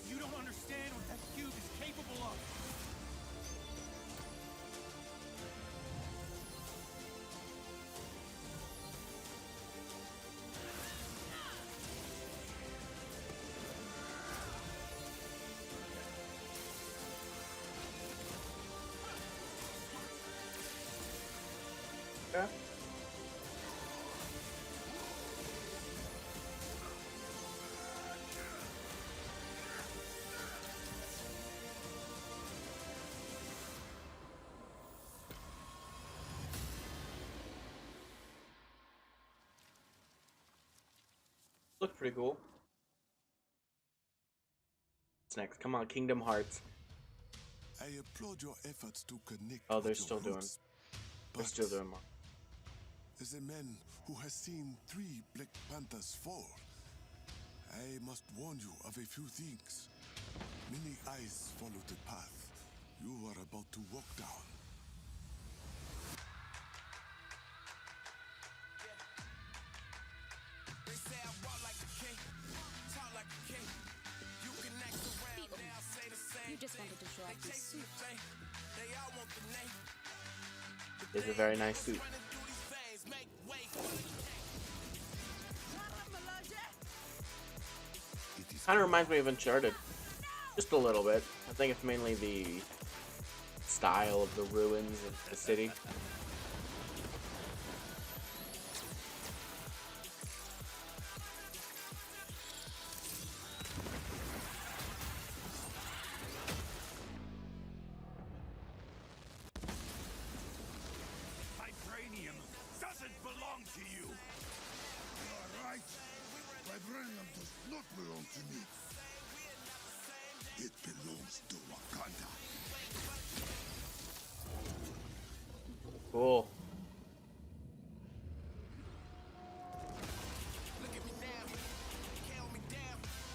You don't understand what that cube is capable of. Yeah. Look pretty cool. What's next? Come on, Kingdom Hearts. I applaud your efforts to connect. Oh, they're with your still doing. roots, They're but still doing more. as a man who has seen 3 Black Panthers fall, I must warn you of a few things. Many eyes follow the path you are about to walk down. You just wanted to show off your suit. It's a very nice suit. Kind of reminds me of Uncharted. Just a little bit. I think it's mainly the style of the ruins of the city. continent. It belongs to Wakanda. Cool.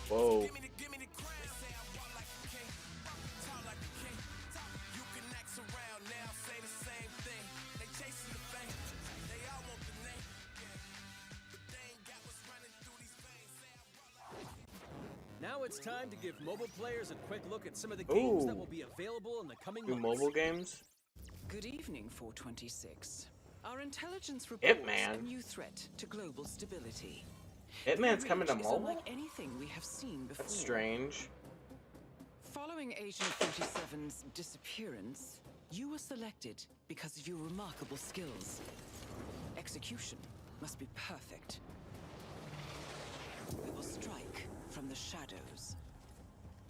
Whoa. Now it's time to give mobile players a quick look at some of the games that will be available in the coming New months. mobile games? Good evening, 426. Our intelligence reports a new threat to global stability. Hitman's coming to Reach is mobile? unlike anything we have seen before. That's strange. Following Agent 47's disappearance, you were selected because of your remarkable skills. Execution must be perfect. We will strike from the shadows,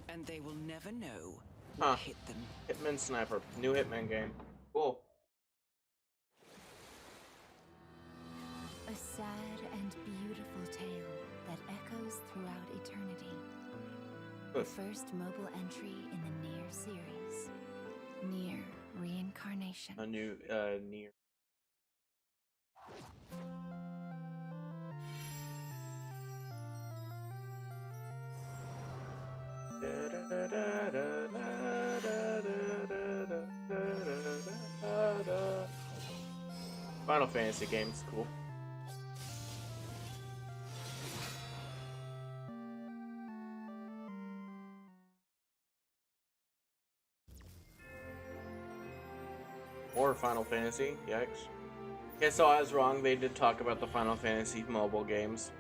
and they will never know what hit them. Hitman Sniper. New Hitman game. Cool. A sad and beautiful tale that echoes throughout eternity. The first mobile entry in the Nier series. Nier Reincarnation. A new, Nier. Final Fantasy games, cool. Or Final Fantasy, yikes. Okay, so I was wrong, they did talk about the Final Fantasy mobile games.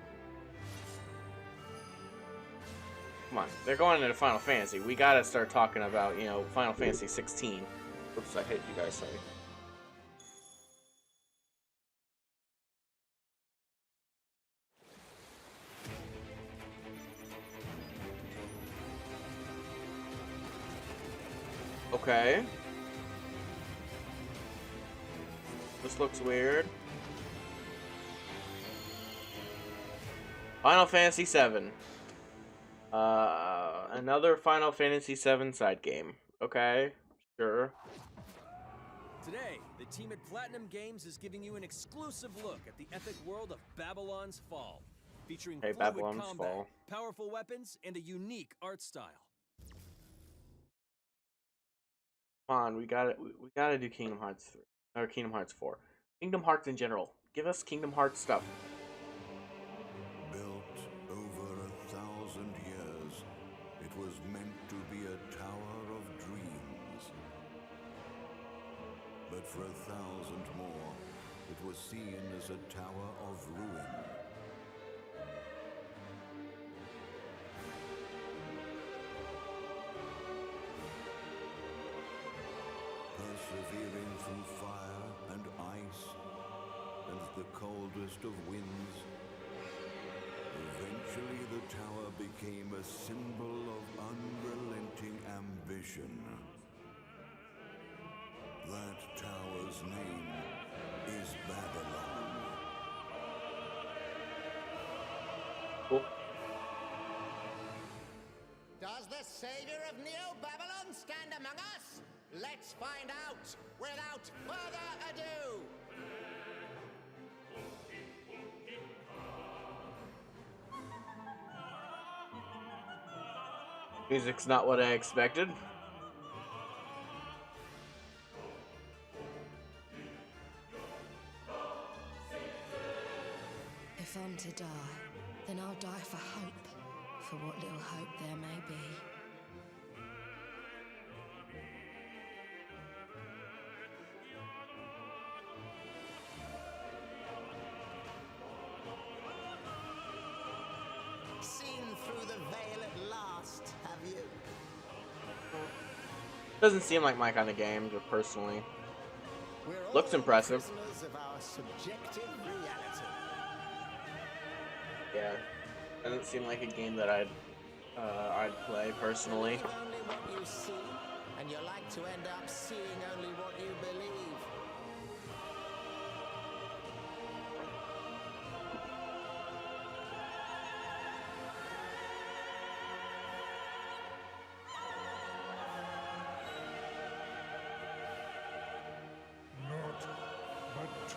Come on, they're going into Final Fantasy. We gotta start talking about, you know, Final Fantasy 16. Oops, I hit you guys, sorry. Okay. This looks weird. Final Fantasy VII. Another Final Fantasy VII side game. Okay, sure. Today, the team at Platinum Games is giving you an exclusive look at the epic world of Babylon's Fall, featuring fluid Babylon's combat, Fall. powerful weapons, and a unique art style. Come on, we gotta do Kingdom Hearts 3 or Kingdom Hearts 4. Kingdom Hearts in general. Give us Kingdom Hearts stuff. Built over 1,000 years, it was meant to be a tower of dreams. But for 1,000 more, it was seen as a tower of ruin. Persevering through fire and ice and the coldest of winds, eventually the tower became a symbol of unrelenting ambition. That tower's name is Babylon. Cool. Does the savior of Neo Babylon stand among us? Let's find out without further ado. Music's not what I expected. If I'm to die, then I'll die for hope, for what little hope there may be. Seen through the veil at last, have you? Doesn't seem like my kind of game, just personally. Looks impressive. Prisoners of our subjective reality. Yeah, doesn't seem like a game that I'd play personally. Only what you see, and you like to end up seeing only what you believe.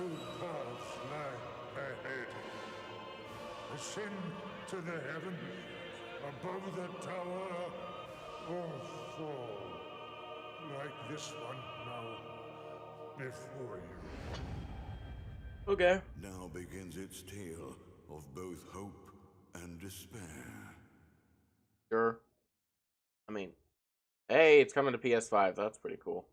two paths lie ahead. Ascend to the heavens above the tower, or fall like this one now before you. Okay. Now begins its tale of both hope and despair. Sure. I mean, hey, it's coming to PS5. That's pretty cool.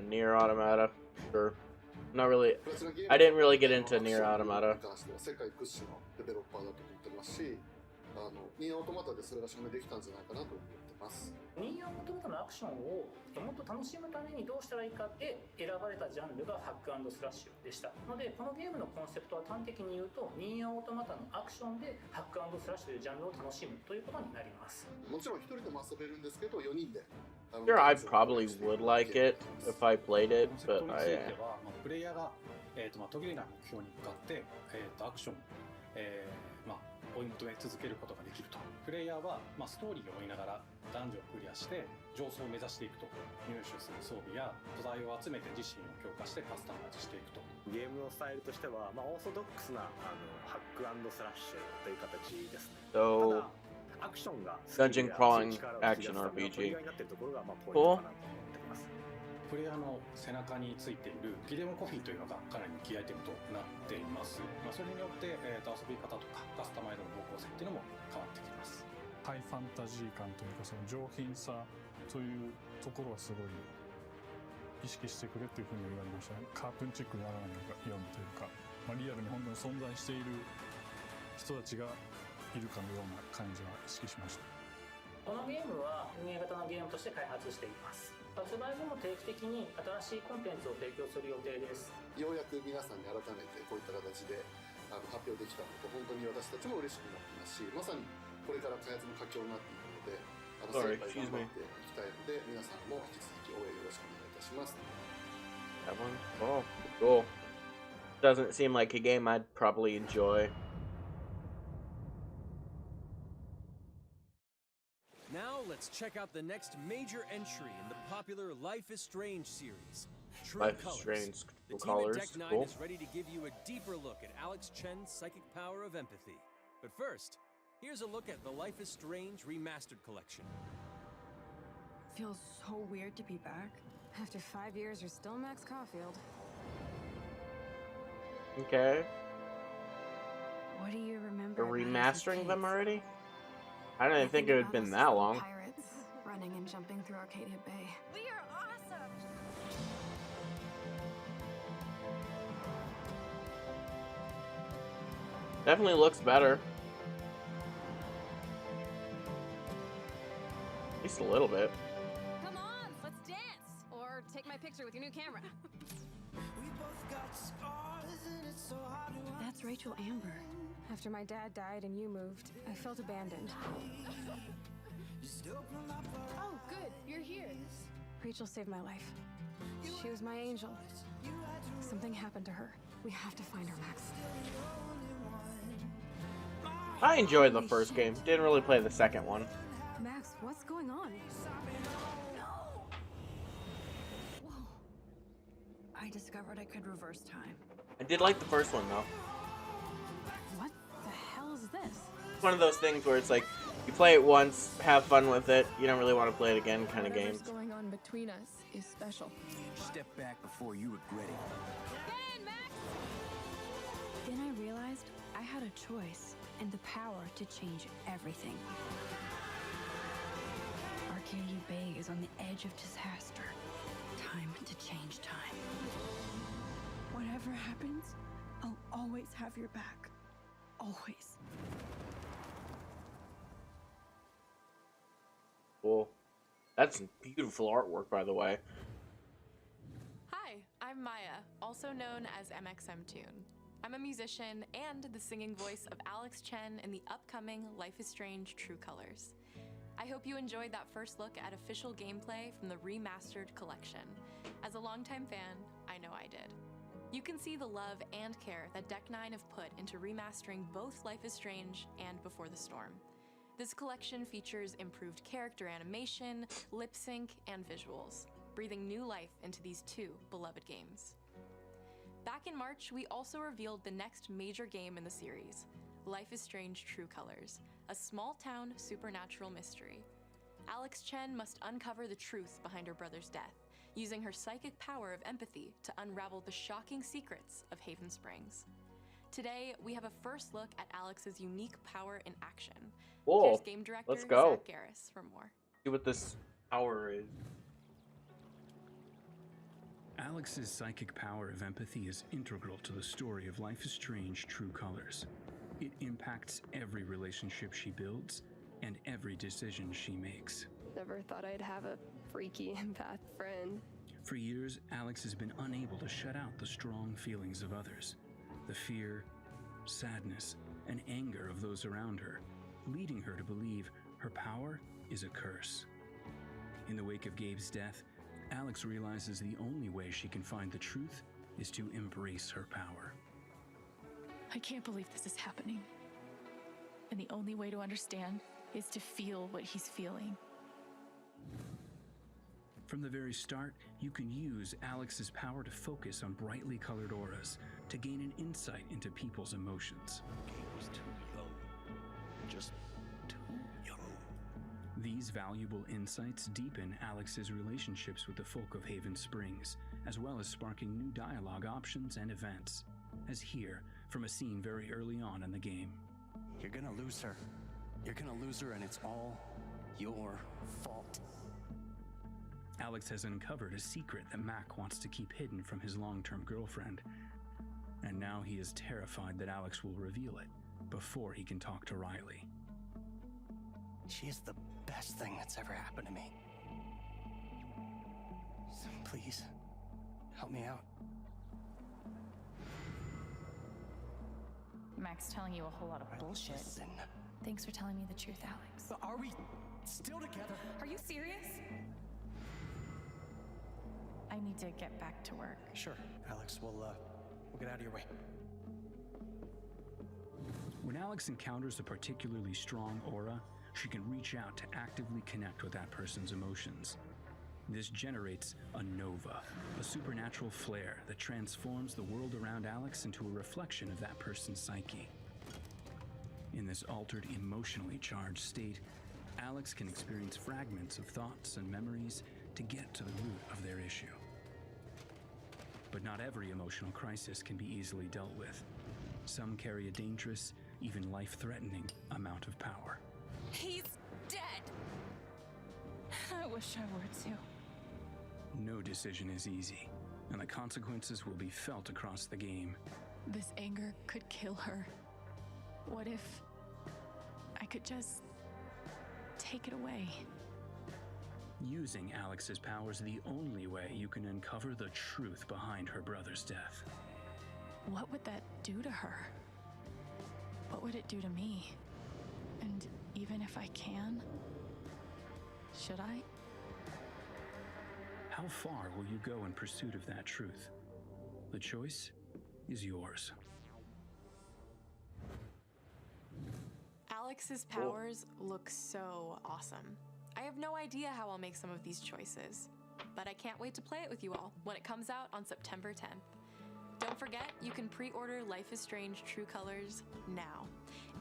Nier Automata. Sure. Not really. I didn't really get into Nier Automata. 世界屈指のデベロッパーだと思ってますし、ニーアオートマタでそれが証明できたんじゃないかなと思ってます。ニーアオートマタのアクションをもっと楽しむためにどうしたらいいかで選ばれたジャンルがハック&スラッシュでしたので、このゲームのコンセプトは端的に言うとニーアオートマタのアクションでハック&スラッシュというジャンルを楽しむということになります。もちろん一人でも遊べるんですけど、4人で。Sure, I probably would like it if I played it, but I. プレイヤーが途切れない目標に向かってアクション追い求め続けることができると。プレイヤーはストーリーを追いながらダンジョンをクリアして上層を目指していくと。入手する装備や素材を集めて自身を強化してカスタマイズしていくと。ゲームのスタイルとしては、オーソドックスなハック&スラッシュという形ですね。So, アクションが dungeon crawling action RPG. Cool. プレイヤーの背中についているギデモコフィーというのがかなりキーアイテムとなっています。それによって、遊び方とかカスタマイズの方向性っていうのも変わってきます。ハイファンタジー感というかその上品さというところはすごい意識してくれっていうふうに言われましたね。カートゥーンチックにならないようにというか、リアルに本当に存在している人たちがいるかのような感じは意識しました。このゲームは運営型のゲームとして開発しています。発売後も定期的に新しいコンテンツを提供する予定です。ようやく皆さんに改めてこういった形で発表できたのと、本当に私たちも嬉しくなってますし、まさにこれから開発の佳境になっていくので、精一杯頑張っていきたいので、皆さんも引き続き応援よろしくお願いいたします。That one? Oh, cool. Doesn't seem like a game I'd probably enjoy. Now let's check out the next major entry in the popular Life is Strange series. True Life is Colors. Strange. The team Colors. at Deck 9 Cool. is ready to give you a deeper look at Alex Chen's psychic power of empathy. But first, here's a look at the Life is Strange Remastered Collection. Feels so weird to be back. After 5 years, you're still Max Caulfield. Okay. What do you remember? They're remastering them already? I didn't think it had been that long. Pirates running and jumping through Arcadia Bay. We are awesome. Definitely looks better. At least a little bit. Come on, let's dance or take my picture with your new camera. That's Rachel Amber. After my dad died and you moved, I felt abandoned. Oh, good, you're here. Rachel saved my life. She was my angel. Something happened to her. We have to find her, Max. I enjoyed the first game. Didn't really play the second one. Max, what's going on? No! Whoa. I discovered I could reverse time. I did like the first one though. What the hell is this? It's one of those things where it's like you play it once, have fun with it, you don't really want to play it again kind of game. Whatever's going on between us is special. Step back before you regret it. Ben, Max! Then I realized I had a choice and the power to change everything. Arcadia Bay is on the edge of disaster. Time to change time. Whatever happens, I'll always have your back. Always. Cool. That's beautiful artwork, by the way. Hi, I'm Maya, also known as MXMTune. I'm a musician and the singing voice of Alex Chen in the upcoming Life is Strange True Colors. I hope you enjoyed that first look at official gameplay from the remastered collection. As a longtime fan, I know I did. You can see the love and care that Deck 9 have put into remastering both Life is Strange and Before the Storm. This collection features improved character animation, lip sync, and visuals, breathing new life into these two beloved games. Back in March, we also revealed the next major game in the series, Life is Strange: True Colors, a small-town supernatural mystery. Alex Chen must uncover the truth behind her brother's death, using her psychic power of empathy to unravel the shocking secrets of Haven Springs. Today, we have a first look at Alex's unique power in action. Cool. Here's game director Let's go. Zach Garris for more. See what this power is. Alex's psychic power of empathy is integral to the story of Life is Strange: True Colors. It impacts every relationship she builds and every decision she makes. Never thought I'd have a freaky empath friend. For years, Alex has been unable to shut out the strong feelings of others, the fear, sadness, and anger of those around her, leading her to believe her power is a curse. In the wake of Gabe's death, Alex realizes the only way she can find the truth is to embrace her power. I can't believe this is happening. And the only way to understand is to feel what he's feeling. From the very start, you can use Alex's power to focus on brightly colored auras to gain an insight into people's emotions. Gabe was too young. Just too young. These valuable insights deepen Alex's relationships with the folk of Haven Springs, as well as sparking new dialogue options and events, as here from a scene very early on in the game. You're gonna lose her. You're gonna lose her, and it's all your fault. Alex has uncovered a secret that Mac wants to keep hidden from his long-term girlfriend, and now he is terrified that Alex will reveal it before he can talk to Riley. She is the best thing that's ever happened to me. So please, help me out. Mac's telling you a whole lot of bullshit. Listen. Thanks for telling me the truth, Alex. But are we still together? Are you serious? I need to get back to work. Sure, Alex. We'll get out of your way. When Alex encounters a particularly strong aura, she can reach out to actively connect with that person's emotions. This generates a nova, a supernatural flare that transforms the world around Alex into a reflection of that person's psyche. In this altered, emotionally charged state, Alex can experience fragments of thoughts and memories to get to the root of their issue. But not every emotional crisis can be easily dealt with. Some carry a dangerous, even life-threatening amount of power. He's dead! I wish I were too. No decision is easy, and the consequences will be felt across the game. This anger could kill her. What if I could just take it away? Using Alex's power is the only way you can uncover the truth behind her brother's death. What would that do to her? What would it do to me? And even if I can, should I? How far will you go in pursuit of that truth? The choice is yours. Alex's powers look so awesome. I have no idea how I'll make some of these choices, but I can't wait to play it with you all when it comes out on September 10th. Don't forget, you can pre-order Life is Strange: True Colors now.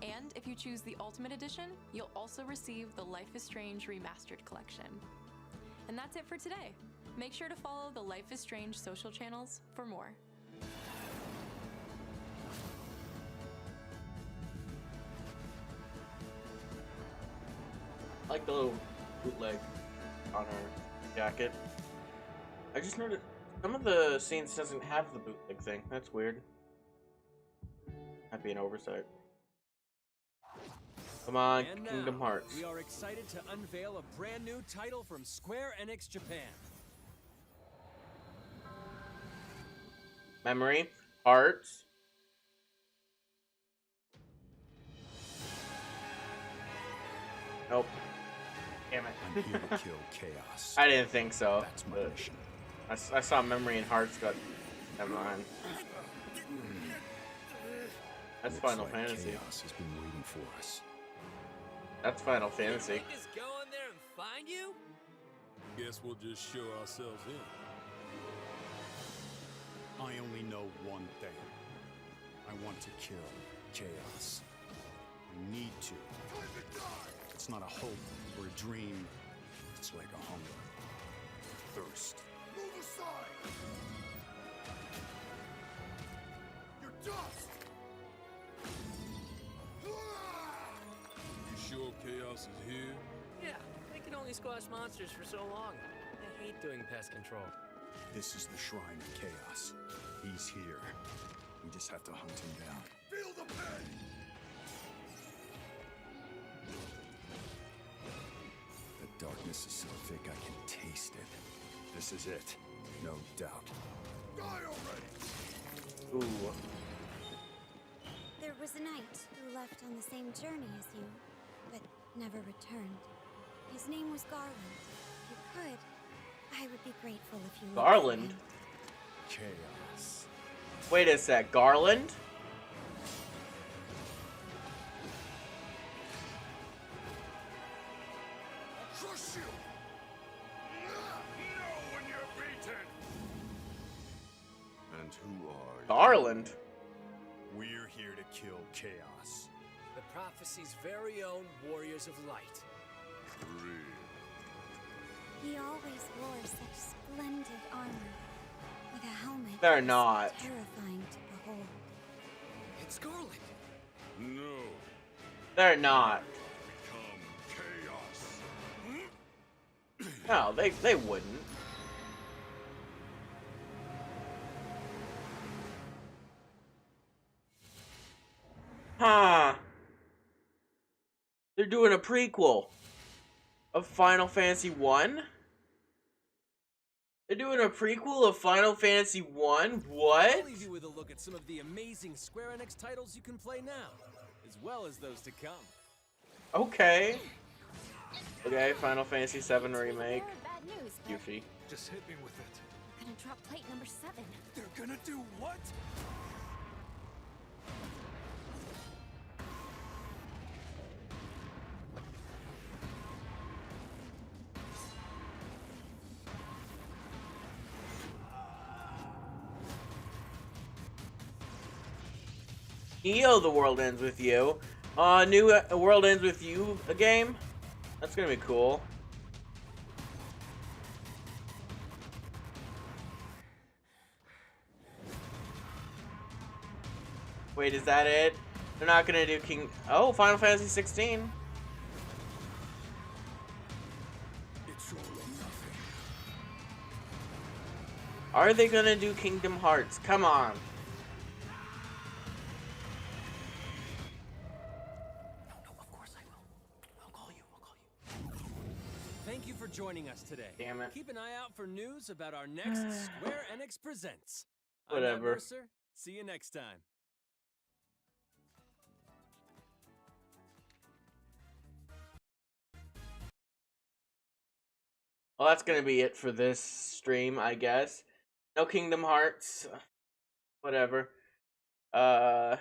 And if you choose the Ultimate Edition, you'll also receive the Life is Strange Remastered Collection. And that's it for today. Make sure to follow the Life is Strange social channels for more. I like the little bootleg on her jacket. I just noticed some of the scenes doesn't have the bootleg thing. That's weird. Might be an oversight. Come on, And Kingdom now, Hearts. we are excited to unveil a brand new title from Square Enix Japan. Memory, Hearts. Nope. Damn it. I'm here to kill chaos. I didn't think so. That's my but mission. I saw Memory and Hearts got. Never mind. That's Looks Final like Fantasy. Chaos has been waiting for us. That's Final Fantasy. You just go in there and find you? Guess we'll just show ourselves in. I only know one thing. I want to kill Chaos. I need to. It's not a hope or a dream. It's like a hunger. Thirst. Move aside! You're dust! You sure Chaos is here? Yeah, they can only squash monsters for so long. I hate doing pest control. This is the Shrine of Chaos. He's here. We just have to hunt him down. Feel the pain! The darkness is so thick I can taste it. This is it. No doubt. Die already! Ooh. There was a knight who left on the same journey as you, but never returned. His name was Garland. If you could, I would be grateful if you... Garland? Chaos. Wait a sec, Garland? Crush you! Know when you're beaten! And who are you? Garland? We're here to kill Chaos. The prophecy's very own Warriors of Light. Real. He always wore such splendid armor, with a helmet They're that was not. terrifying to behold. It's Garland. No. They're not. Become chaos. No, they wouldn't. Huh. They're doing a prequel of Final Fantasy 1? They're doing a prequel of Final Fantasy 1? What? I'll leave you with a look at some of the amazing Square Enix titles you can play now, as well as those to come. Okay. Okay, Final Fantasy 7 remake. Bad news, but Goofy. Just hit me with it. we're gonna drop plate number 7. They're gonna do what? Neo, The World Ends With You. New World Ends With You, a game? That's gonna be cool. Wait, is that it? They're not gonna do Oh, Final Fantasy 16. It's all or nothing. Are they gonna do Kingdom Hearts? Come on. Thank you for joining us today. Damn it. Keep an eye out for news about our next Square Enix Presents. I'm Matt Whatever. Mercer. See you next time. Well, that's gonna be it for this stream, I guess. No Kingdom Hearts. Whatever. Yeah.